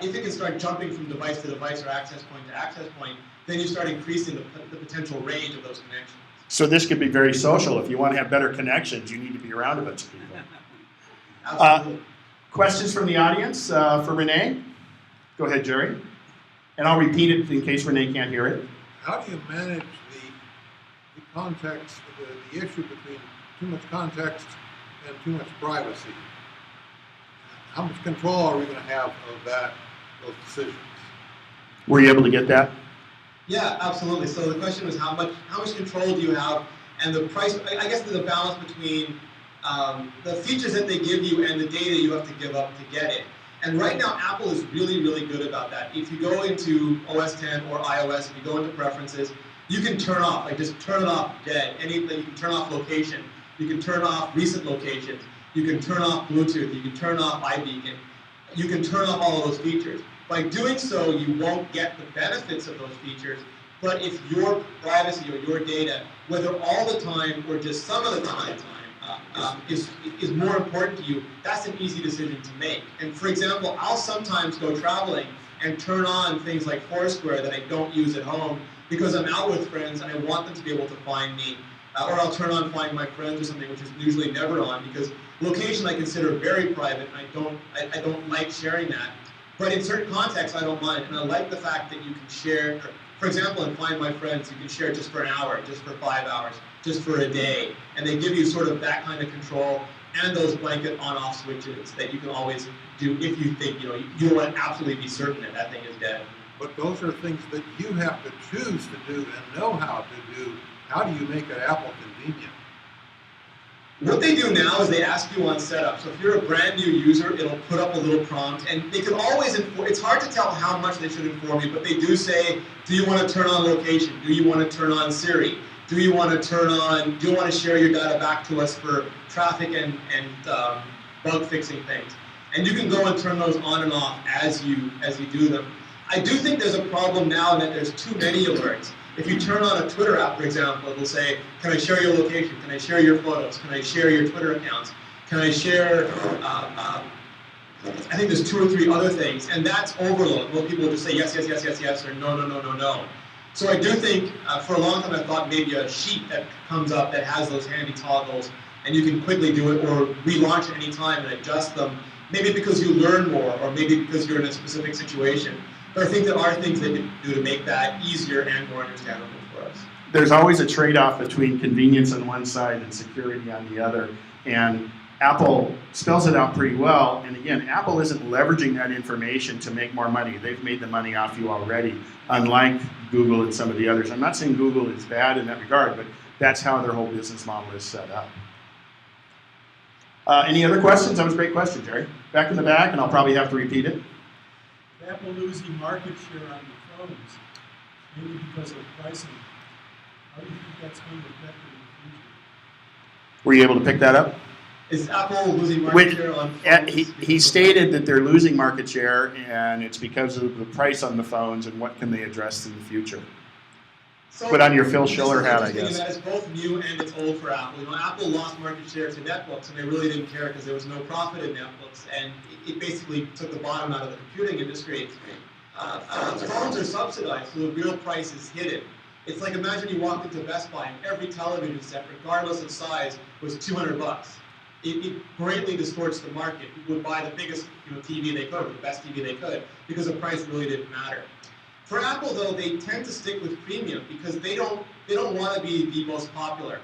if it can start jumping from device to device or access point to access point, then you start increasing the potential range of those connections. So this could be very social. If you want to have better connections, you need to be around a bunch of people. Absolutely. Questions from the audience for Renee? Go ahead, Jerry. And I'll repeat it in case Renee can't hear it. How do you manage the context, the issue between too much context and too much privacy? How much control are we going to have of those decisions? Were you able to get that? Yeah, absolutely. So the question was how much control do you have, and the price. I guess there's a balance between the features that they give you and the data you have to give up to get it. And right now, Apple is really good about that. If you go into OS 10 or iOS, if you go into preferences, you can turn off, like just turn it off dead. Anything, you can turn off location, you can turn off recent locations, you can turn off Bluetooth, you can turn off iBeacon, you can turn off all of those features. By doing so, you won't get the benefits of those features, but if your privacy or your data, whether all the time or just some of the time, is more important to you, that's an easy decision to make. And for example, I'll sometimes go traveling and turn on things like Foursquare that I don't use at home because I'm out with friends and I want them to be able to find me. Or I'll turn on Find My Friends or something, which is usually never on because location I consider very private and I don't like sharing that. But in certain contexts, I don't mind. And I like the fact that you can share, for example, in Find My Friends, you can share just for an hour, just for 5 hours, just for a day. And they give you sort of that kind of control and those blanket on-off switches that you can always do if you think, you want to absolutely be certain that that thing is dead. But those are things that you have to choose to do and know how to do. How do you make it Apple convenient? What they do now is they ask you on setup. So if you're a brand new user, it'll put up a little prompt, and they can always inform. It's hard to tell how much they should inform you, but they do say, do you want to turn on location? Do you want to turn on Siri? Do you want to do you want to share your data back to us for traffic and bug fixing things? And you can go and turn those on and off as you do them. I do think there's a problem now in that there's too many alerts. If you turn on a Twitter app, for example, it'll say, can I share your location? Can I share your photos? Can I share your Twitter accounts? Can I share, I think there's 2 or 3 other things, and that's overload. Most people will just say yes, yes, yes, yes, yes, or no, no, no, no, no. So I do think, for a long time I thought maybe a sheet that comes up that has those handy toggles, and you can quickly do it, or relaunch at any time and adjust them, maybe because you learn more, or maybe because you're in a specific situation. But I think there are things they can do to make that easier and more understandable for us. There's always a trade-off between convenience on one side and security on the other. And Apple spells it out pretty well. And again, Apple isn't leveraging that information to make more money. They've made the money off you already, unlike Google and some of the others. I'm not saying Google is bad in that regard, but that's how their whole business model is set up. Any other questions? That was a great question, Jerry. Back in the back, and I'll probably have to repeat it. Apple losing market share on the phones, maybe because of pricing. How do you think that's going to affect it in the future? Were you able to pick that up? Is Apple losing market share on phones? He stated that they're losing market share, and it's because of the price on the phones, and what can they address in the future? So Put on your Phil Schiller hat, I guess. That it's both new and it's old for Apple. You know, Apple lost market share to netbooks, and they really didn't care because there was no profit in netbooks, and it basically took the bottom out of the computing industry. Phones are subsidized, so the real price is hidden. It's like, imagine you walked into Best Buy and every television set, regardless of size, was $200. It greatly distorts the market. People would buy the biggest TV they could, or the best TV they could, because the price really didn't matter. For Apple, though, they tend to stick with premium because they don't want to be the most popular.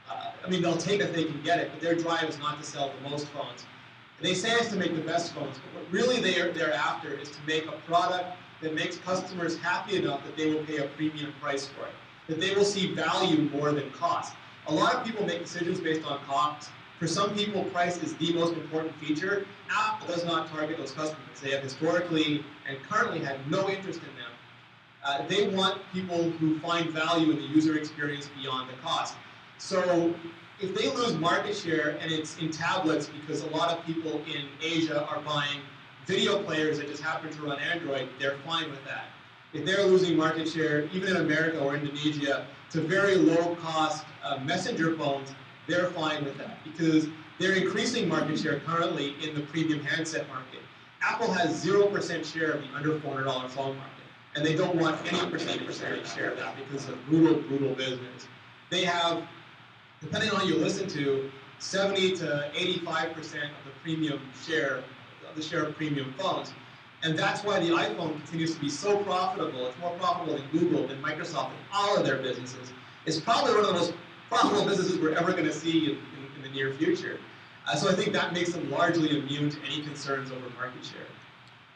I mean, they'll take it if they can get it, but their drive is not to sell the most phones. And they say it's to make the best phones, but what really they're after is to make a product that makes customers happy enough that they will pay a premium price for it, that they will see value more than cost. A lot of people make decisions based on cost. For some people, price is the most important feature. Apple does not target those customers. They have historically and currently had no interest in them. They want people who find value in the user experience beyond the cost. So if they lose market share and it's in tablets because a lot of people in Asia are buying video players that just happen to run Android, they're fine with that. If they're losing market share, even in America or Indonesia, to very low-cost messenger phones, they're fine with that because they're increasing market share currently in the premium handset market. Apple has 0% share of the under $400 phone market, and they don't want any percentage share of that because of brutal business. They have, depending on who you listen to, 70 to 85% of the premium share, the share of premium phones. And that's why the iPhone continues to be so profitable. It's more profitable than Google, than Microsoft, and all of their businesses. It's probably one of the most profitable businesses we're ever going to see in the near future. So I think that makes them largely immune to any concerns over market share.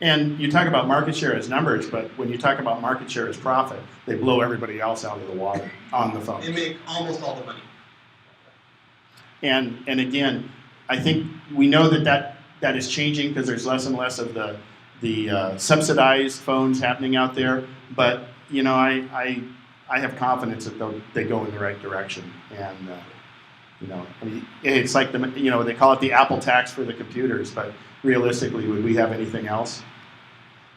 And you talk about market share as numbers, but when you talk about market share as profit, they blow everybody else out of the water on the phone. They make almost all the money. And again, I think we know that is changing because there's less and less of the subsidized phones happening out there. But you know, I have confidence that they go in the right direction. And you know, I mean, it's like they call it the Apple tax for the computers. But realistically, would we have anything else?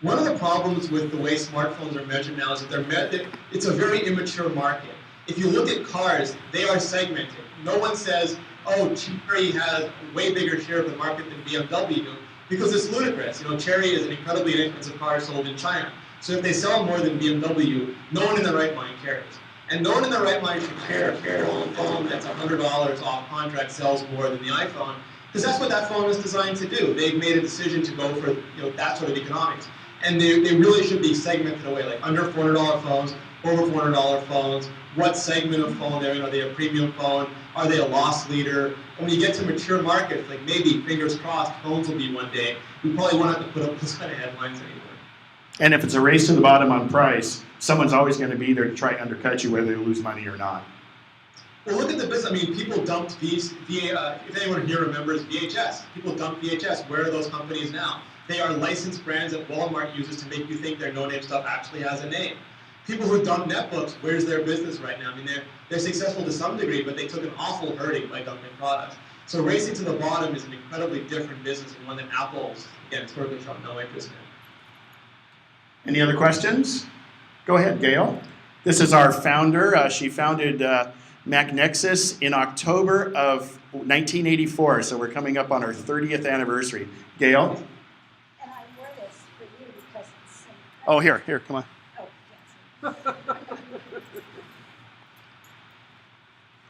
One of the problems with the way smartphones are measured now is that it's a very immature market. If you look at cars, they are segmented. No one says, oh, Chery has a way bigger share of the market than BMW, because it's ludicrous. You know, Chery is an incredibly inexpensive car sold in China. So if they sell more than BMW, no one in their right mind cares. And no one in their right mind should care if your phone that's $100 off contract sells more than the iPhone, because that's what that phone is designed to do. They've made a decision to go for that sort of economics. And they really should be segmented away, like under $400 phones, over $400 phones, what segment of phone they're in. Are they a premium phone? Are they a loss leader? And when you get to mature markets, like maybe, fingers crossed, phones will be one day, we probably won't have to put up those kind of headlines anymore. And if it's a race to the bottom on price, someone's always going to be there to try to undercut you whether you lose money or not. Well, look at the business. I mean, people dumped if anyone here remembers VHS, people dumped VHS. Where are those companies now? They are licensed brands that Walmart uses to make you think their no-name stuff actually has a name. People who dump netbooks, where's their business right now? I mean, they're successful to some degree, but they took an awful hurting by dumping products. So racing to the bottom is an incredibly different business and one that Apple's, again, historically shown no interest in. Any other questions? Go ahead, Gail. This is our founder. She founded MacNexus in October of 1984, so we're coming up on our 30th anniversary. Gail? And I wore this for you because it's so. Oh, here, come on. Oh, yes.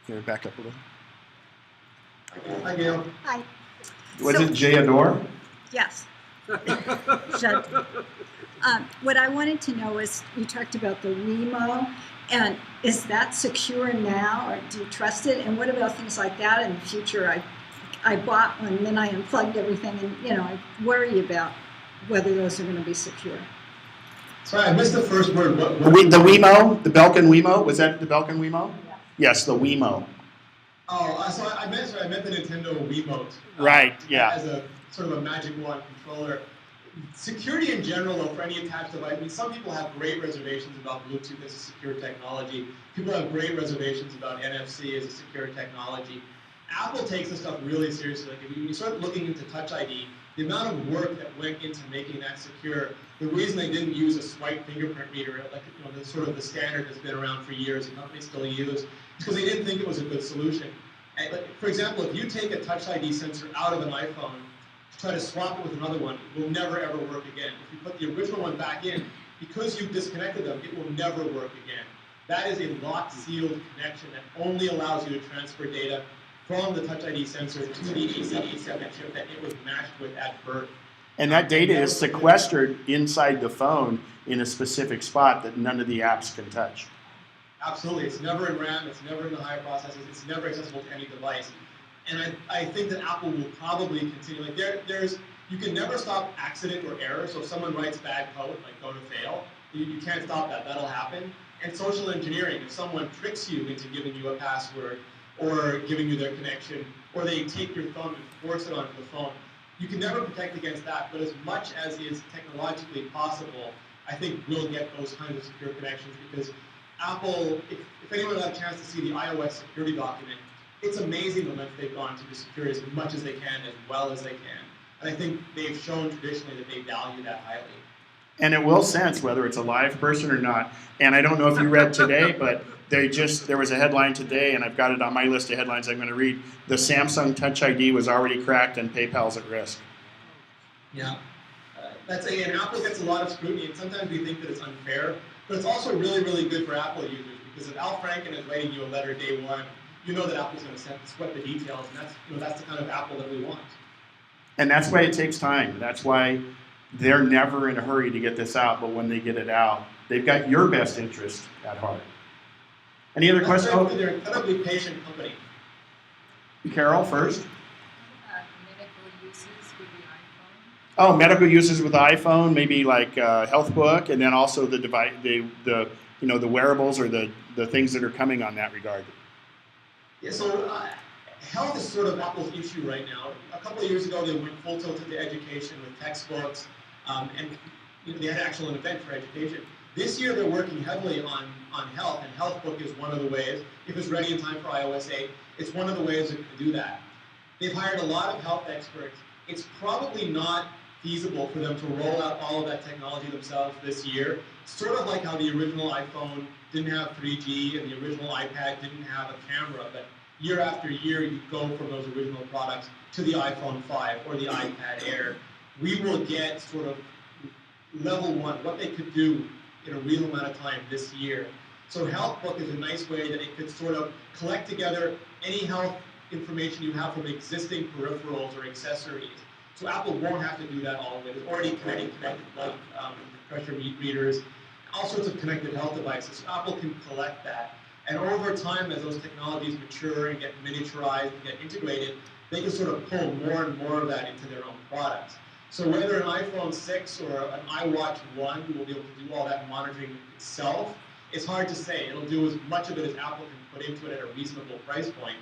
Here, back up a little. Hi, Gail. Hi. Was So- it Jay Adore? Yes. What I wanted to know is, you talked about the Wemo, and is that secure now, or do you trust it? And what about things like that in the future? I bought one, then I unplugged everything, and I worry about whether those are going to be secure. Sorry, I missed the first word. What? The Wemo, the Belkin Wemo. Was that the Belkin Wemo? Yes, the Wemo. Oh, so I meant the Nintendo Wiimote. Right, yeah. As a sort of a magic wand controller. Security in general, though, for any attached device, I mean, some people have great reservations about Bluetooth as a secure technology. People have great reservations about NFC as a secure technology. Apple takes this stuff really seriously. Like, if you start looking into Touch ID, the amount of work that went into making that secure, the reason they didn't use a swipe fingerprint reader, like the sort of the standard that's been around for years and companies still use, is because they didn't think it was a good solution. And, like, for example, if you take a Touch ID sensor out of an iPhone, try to swap it with another one, it will never ever work again. If you put the original one back in, because you've disconnected them, it will never work again. That is a locked, sealed connection that only allows you to transfer data from the Touch ID sensor to the A77 chip that it was matched with at birth. And that data is sequestered inside the phone in a specific spot that none of the apps can touch. Absolutely. It's never in RAM, it's never in the higher processors, it's never accessible to any device. And I think that Apple will probably continue. Like you can never stop accident or error. So if someone writes bad code, like go to fail, you can't stop that. That'll happen. And social engineering, if someone tricks you into giving you a password or giving you their connection, or they take your thumb and force it onto the phone, you can never protect against that. But as much as is technologically possible, I think we'll get those kinds of secure connections, because Apple, if anyone had a chance to see the iOS security document, it's amazing the length they've gone to be secure as much as they can, as well as they can. And I think they've shown traditionally that they value that highly. And it will sense whether it's a live person or not. And I don't know if you read today, but there was a headline today, and I've got it on my list of headlines I'm going to read. The Samsung Touch ID was already cracked and PayPal's at risk. Yeah. And Apple gets a lot of scrutiny, and sometimes we think that it's unfair, but it's also really, really good for Apple users, because if Al Franken is writing you a letter day one, you know that Apple's going to sweat the details, and that's the kind of Apple that we want. And that's why it takes time. That's why they're never in a hurry to get this out, but when they get it out, they've got your best interest at heart. Any other questions? They're an incredibly patient company. Carol first. Medical uses with the iPhone. Oh, medical uses with the iPhone, maybe like HealthBook, and then also the device, the wearables or the things that are coming on that regard. Yeah, so health is sort of Apple's issue right now. A couple of years ago, they went full tilt into education with textbooks, and they had actually an event for education. This year, they're working heavily on health, and HealthBook is one of the ways. If it's ready in time for iOS 8, it's one of the ways to do that. They've hired a lot of health experts. It's probably not feasible for them to roll out all of that technology themselves this year. Sort of like how the original iPhone didn't have 3G and the original iPad didn't have a camera, but year after year you go from those original products to the iPhone 5 or the iPad Air. We will get sort of level one, what they could do in a real amount of time this year. So HealthBook is a nice way that it could sort of collect together any health information you have from existing peripherals or accessories. So Apple won't have to do that all the way. There's already connected blood pressure readers, all sorts of connected health devices. So Apple can collect that. And over time, as those technologies mature and get miniaturized and get integrated, they can sort of pull more and more of that into their own products. So whether an iPhone 6 or an iWatch 1 will be able to do all that monitoring itself, it's hard to say. It'll do as much of it as Apple can put into it at a reasonable price point.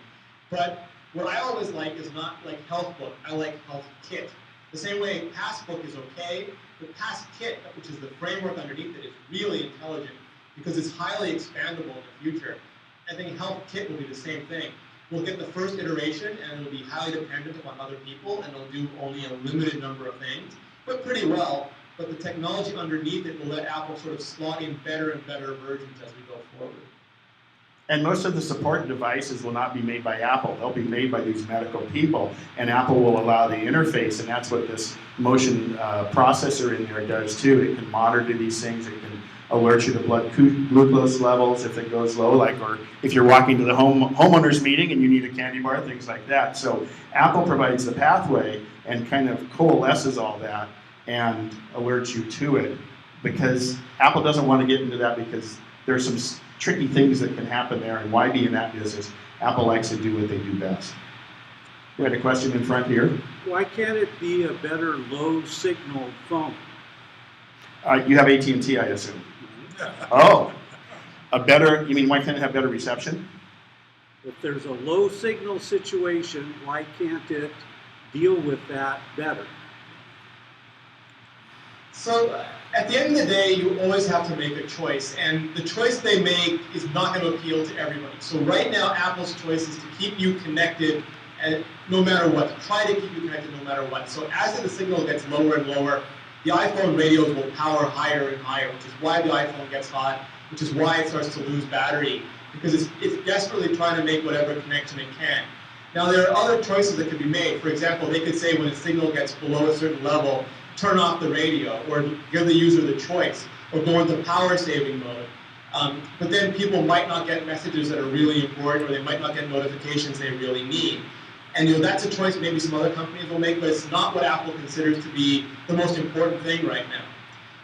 But what I always like is not like Health Book. I like Health Kit. The same way Passbook is okay, but Pass Kit, which is the framework underneath it, is really intelligent because it's highly expandable in the future. I think Health Kit will be the same thing. We'll get the first iteration and it'll be highly dependent upon other people and it'll do only a limited number of things, but pretty well. But the technology underneath it will let Apple sort of slot in better and better versions as we go forward. And most of the support devices will not be made by Apple. They'll be made by these medical people, and Apple will allow the interface, and that's what this motion processor in there does too. It can monitor these things. It can alert you to blood glucose levels if it goes low, like, or if you're walking to the homeowners meeting and you need a candy bar, things like that. So Apple provides the pathway and kind of coalesces all that and alerts you to it, because Apple doesn't want to get into that because there's some tricky things that can happen there, and why be in that business? Apple likes to do what they do best. We had a question in front here. Why can't it be a better low signal phone? You have AT&T, I assume. Oh, you mean why can't it have better reception? If there's a low signal situation, why can't it deal with that better? So at the end of the day, you always have to make a choice, and the choice they make is not going to appeal to everybody. So right now, Apple's choice is to keep you connected no matter what, to try to keep you connected no matter what. So as the signal gets lower and lower, the iPhone radios will power higher and higher, which is why the iPhone gets hot, which is why it starts to lose battery, because it's desperately trying to make whatever connection it can. Now, there are other choices that could be made. For example, they could say when a signal gets below a certain level, turn off the radio, or give the user the choice, or go into power saving mode. But then people might not get messages that are really important, or they might not get notifications they really need. And that's a choice maybe some other companies will make, but it's not what Apple considers to be the most important thing right now.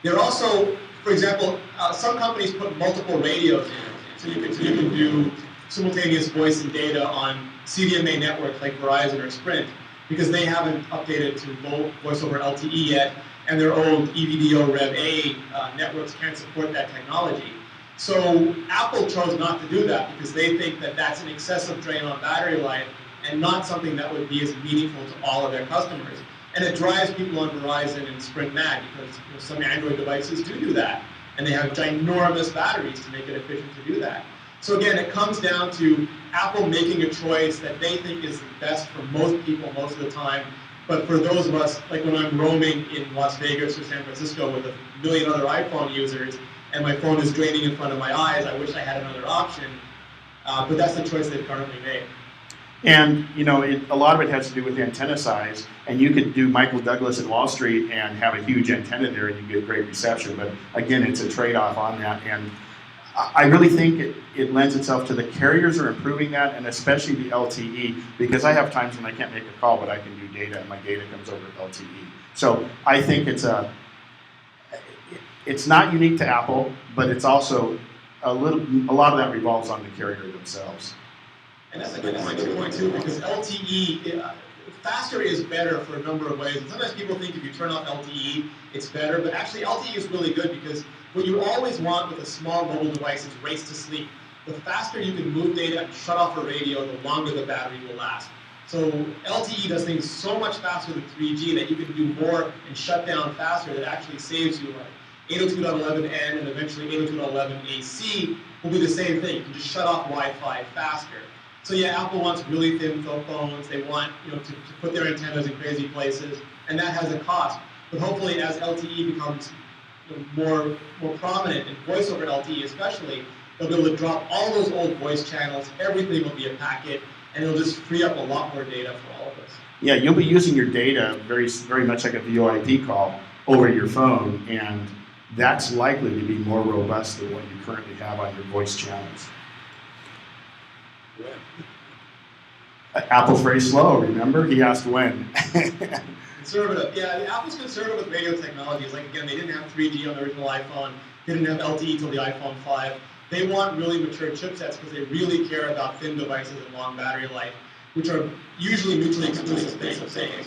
There are also, for example, some companies put multiple radios in, so you can do simultaneous voice and data on CDMA networks like Verizon or Sprint, because they haven't updated to low voice over LTE yet, and their old EVDO Rev A networks can't support that technology. So Apple chose not to do that because they think that that's an excessive drain on battery life and not something that would be as meaningful to all of their customers. And it drives people on Verizon and Sprint mad because some Android devices do that, and they have ginormous batteries to make it efficient to do that. So again, it comes down to Apple making a choice that they think is the best for most people most of the time. But for those of us, like when I'm roaming in Las Vegas or San Francisco with a million other iPhone users, and my phone is draining in front of my eyes, I wish I had another option. But that's the choice they've currently made. And a lot of it has to do with antenna size. And you could do Michael Douglas in Wall Street and have a huge antenna there, and you get great reception. But again, it's a trade-off on that. And I really think it lends itself to the carriers are improving that, and especially the LTE, because I have times when I can't make a call, but I can do data, and my data comes over LTE. So I think it's not unique to Apple, but it's also a lot of that revolves on the carrier themselves. And that's a good point too, because LTE, faster is better for a number of ways. And sometimes people think if you turn off LTE, it's better, but actually LTE is really good because what you always want with a small mobile device is race to sleep. The faster you can move data and shut off a radio, the longer the battery will last. So LTE does things so much faster than 3G that you can do more and shut down faster that actually saves you like 802.11n and eventually 802.11ac will be the same thing. You can just shut off Wi-Fi faster. So yeah, Apple wants really thin phones. They want to put their antennas in crazy places, and that has a cost. But hopefully, as LTE becomes more prominent, and voice over LTE especially, they'll be able to drop all those old voice channels. Everything will be a packet, and it'll just free up a lot more data for all of us. Yeah, you'll be using your data very much like a VoIP call over your phone, and that's likely to be more robust than what you currently have on your voice channels. Apple's very slow, remember? He asked when. Conservative. Yeah, Apple's conservative with radio technologies. Like, again, they didn't have 3G on the original iPhone. They didn't have LTE until the iPhone 5. They want really mature chipsets because they really care about thin devices and long battery life, which are usually mutually exclusive things.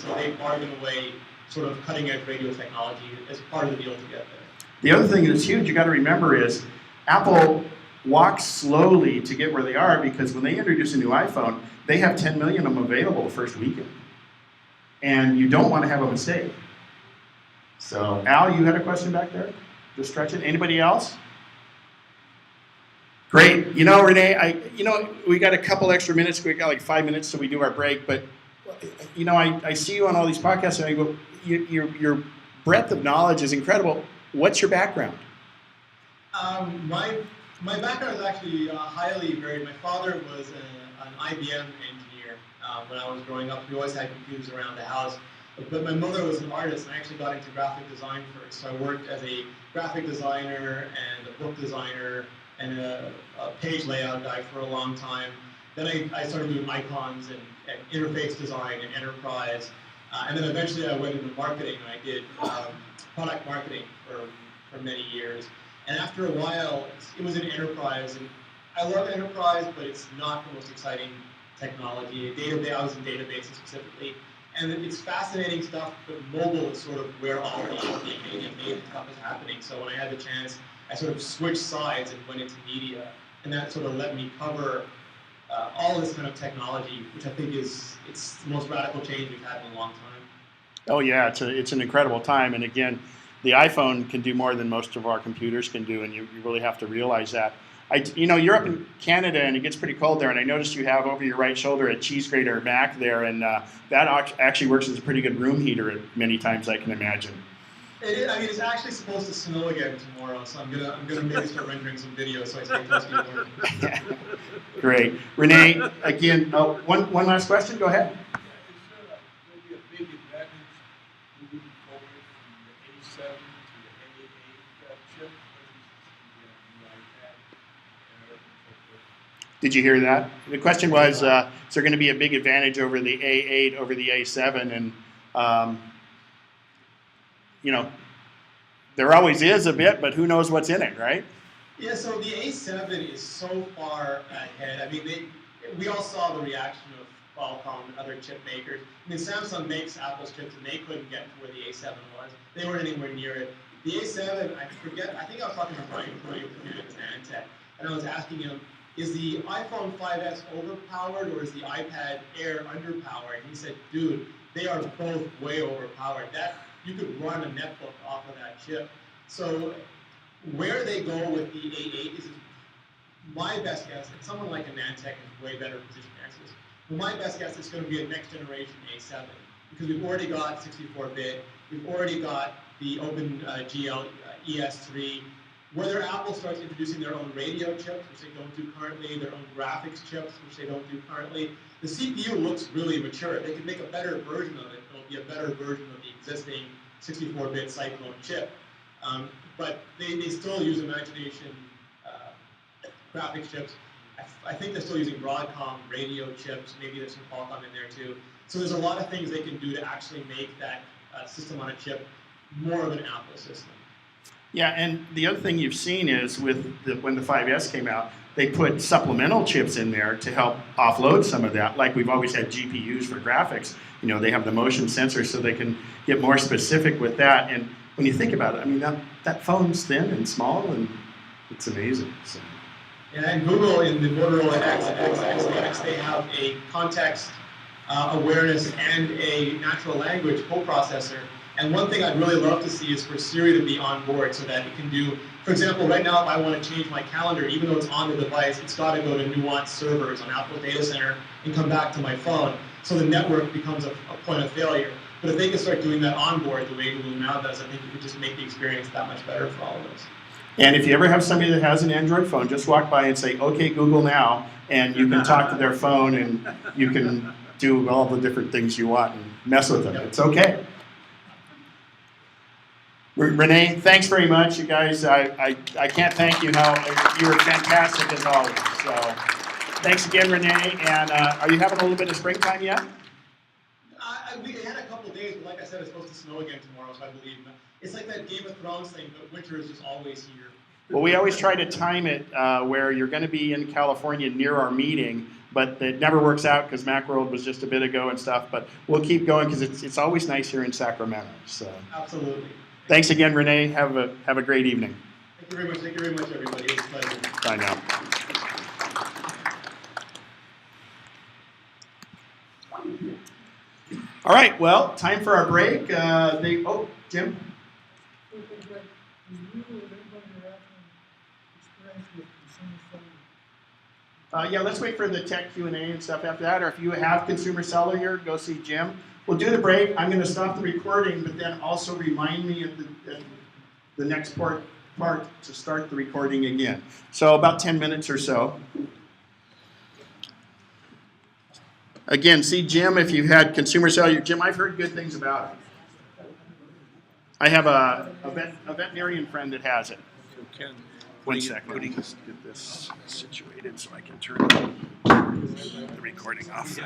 So they bargain away sort of cutting-edge radio technology as part of the deal to get there. The other thing that's huge you got to remember is Apple walk slowly to get where they are, because when they introduce a new iPhone, they have 10 million of them available the first weekend. And you don't want to have a mistake. So, Al, you had a question back there? Just stretch it. Anybody else? Great. You know, Renee, we got a couple extra minutes. We got like 5 minutes till we do our break. But, you know, I see you on all these podcasts, and I go, your breadth of knowledge is incredible. What's your background? My background is actually highly varied. My father was an IBM engineer when I was growing up. We always had computers around the house. But my mother was an artist, and I actually got into graphic design first. So I worked as a graphic designer and a book designer and a page layout guy for a long time. Then I started doing icons and interface design and enterprise. And then eventually I went into marketing, and I did product marketing for many years. And after a while, it was in enterprise. And I love enterprise, but it's not the most exciting technology. I was in databases specifically. And it's fascinating stuff, but mobile is sort of where all the amazing stuff is happening. So when I had the chance, I sort of switched sides and went into media. And that sort of let me cover all this kind of technology, which I think it's the most radical change we've had in a long time. Oh yeah, it's an incredible time. And again, the iPhone can do more than most of our computers can do, and you really have to realize that. You're up in Canada, and it gets pretty cold there, and I noticed you have over your right shoulder a cheese grater Mac there, and that actually works as a pretty good room heater many times, I can imagine. It's actually supposed to snow again tomorrow, so I'm gonna maybe start rendering some videos so I stay close to the water. Great. Renee, again, one last question, go ahead. Maybe a big advantage moving forward from the A7 to the A8 chip versus the iPad? Did you hear that? The question was, is there going to be a big advantage over the A8 over the A7? And, there always is a bit, but who knows what's in it, right? Yeah, so the A7 is so far ahead. We all saw the reaction of Qualcomm and other chip makers. Samsung makes Apple's chips, and they couldn't get to where the A7 was. They weren't anywhere near it. The A7, I think I was talking to Brian from Nantech, and I was asking him, is the iPhone 5S overpowered or is the iPad Air underpowered? And he said, dude, they are both way overpowered. You could run a netbook off of that chip. So where they go with the A8 is my best guess, and someone like a Nantech is way better positioned to answer this. But my best guess is going to be a next generation A7, because we've already got 64-bit, we've already got the OpenGL ES3. Whether Apple starts introducing their own radio chips, which they don't do currently, their own graphics chips, which they don't do currently, the CPU looks really mature. They can make a better version of it. It'll be a better version of the existing 64-bit Cyclone chip. But they still use Imagination graphics chips. I think they're still using Broadcom radio chips. Maybe there's some Qualcomm in there too. So there's a lot of things they can do to actually make that system on a chip more of an Apple system. Yeah, and the other thing you've seen is when the 5S came out, they put supplemental chips in there to help offload some of that. Like we've always had GPUs for graphics. They have the motion sensor, so they can get more specific with that. And when you think about it, that phone's thin and small, and it's amazing. So. Yeah, and Google in the Motorola X, they have a context awareness and a natural language coprocessor. And one thing I'd really love to see is for Siri to be on board so that it can do, for example, right now if I want to change my calendar, even though it's on the device, it's got to go to nuanced servers on Apple's data center and come back to my phone. So the network becomes a point of failure. But if they can start doing that on board the way Google now does, I think it would just make the experience that much better for all of us. And if you ever have somebody that has an Android phone, just walk by and say, okay, Google now, and you can talk to their phone and you can do all the different things you want and mess with them. It's okay. Renee, thanks very much, you guys. I can't thank you enough. You were fantastic as always. So thanks again, Renee. And are you having a little bit of springtime yet? We had a couple of days, but like I said, it's supposed to snow again tomorrow, so I believe it's like that Game of Thrones thing, but winter is just always here. Well, we always try to time it where you're going to be in California near our meeting, but it never works out because Macworld was just a bit ago and stuff. But we'll keep going because it's always nice here in Sacramento. So absolutely. Thanks again, Renee. Have a great evening. Thank you very much. Thank you very much, everybody. It was a pleasure. Bye now. All right, well, time for our break. Oh, Jim? You or anybody are having experience with consumer selling? Yeah, let's wait for the tech Q&A and stuff after that, or if you have consumer cellular, go see Jim. We'll do the break. I'm going to stop the recording, but then also remind me at the next part to start the recording again. So about 10 minutes or so. Again, see Jim if you've had consumer cellular. Jim, I've heard good things about it. I have a veterinarian friend that has it. One second. Just get this situated so I can turn the recording off.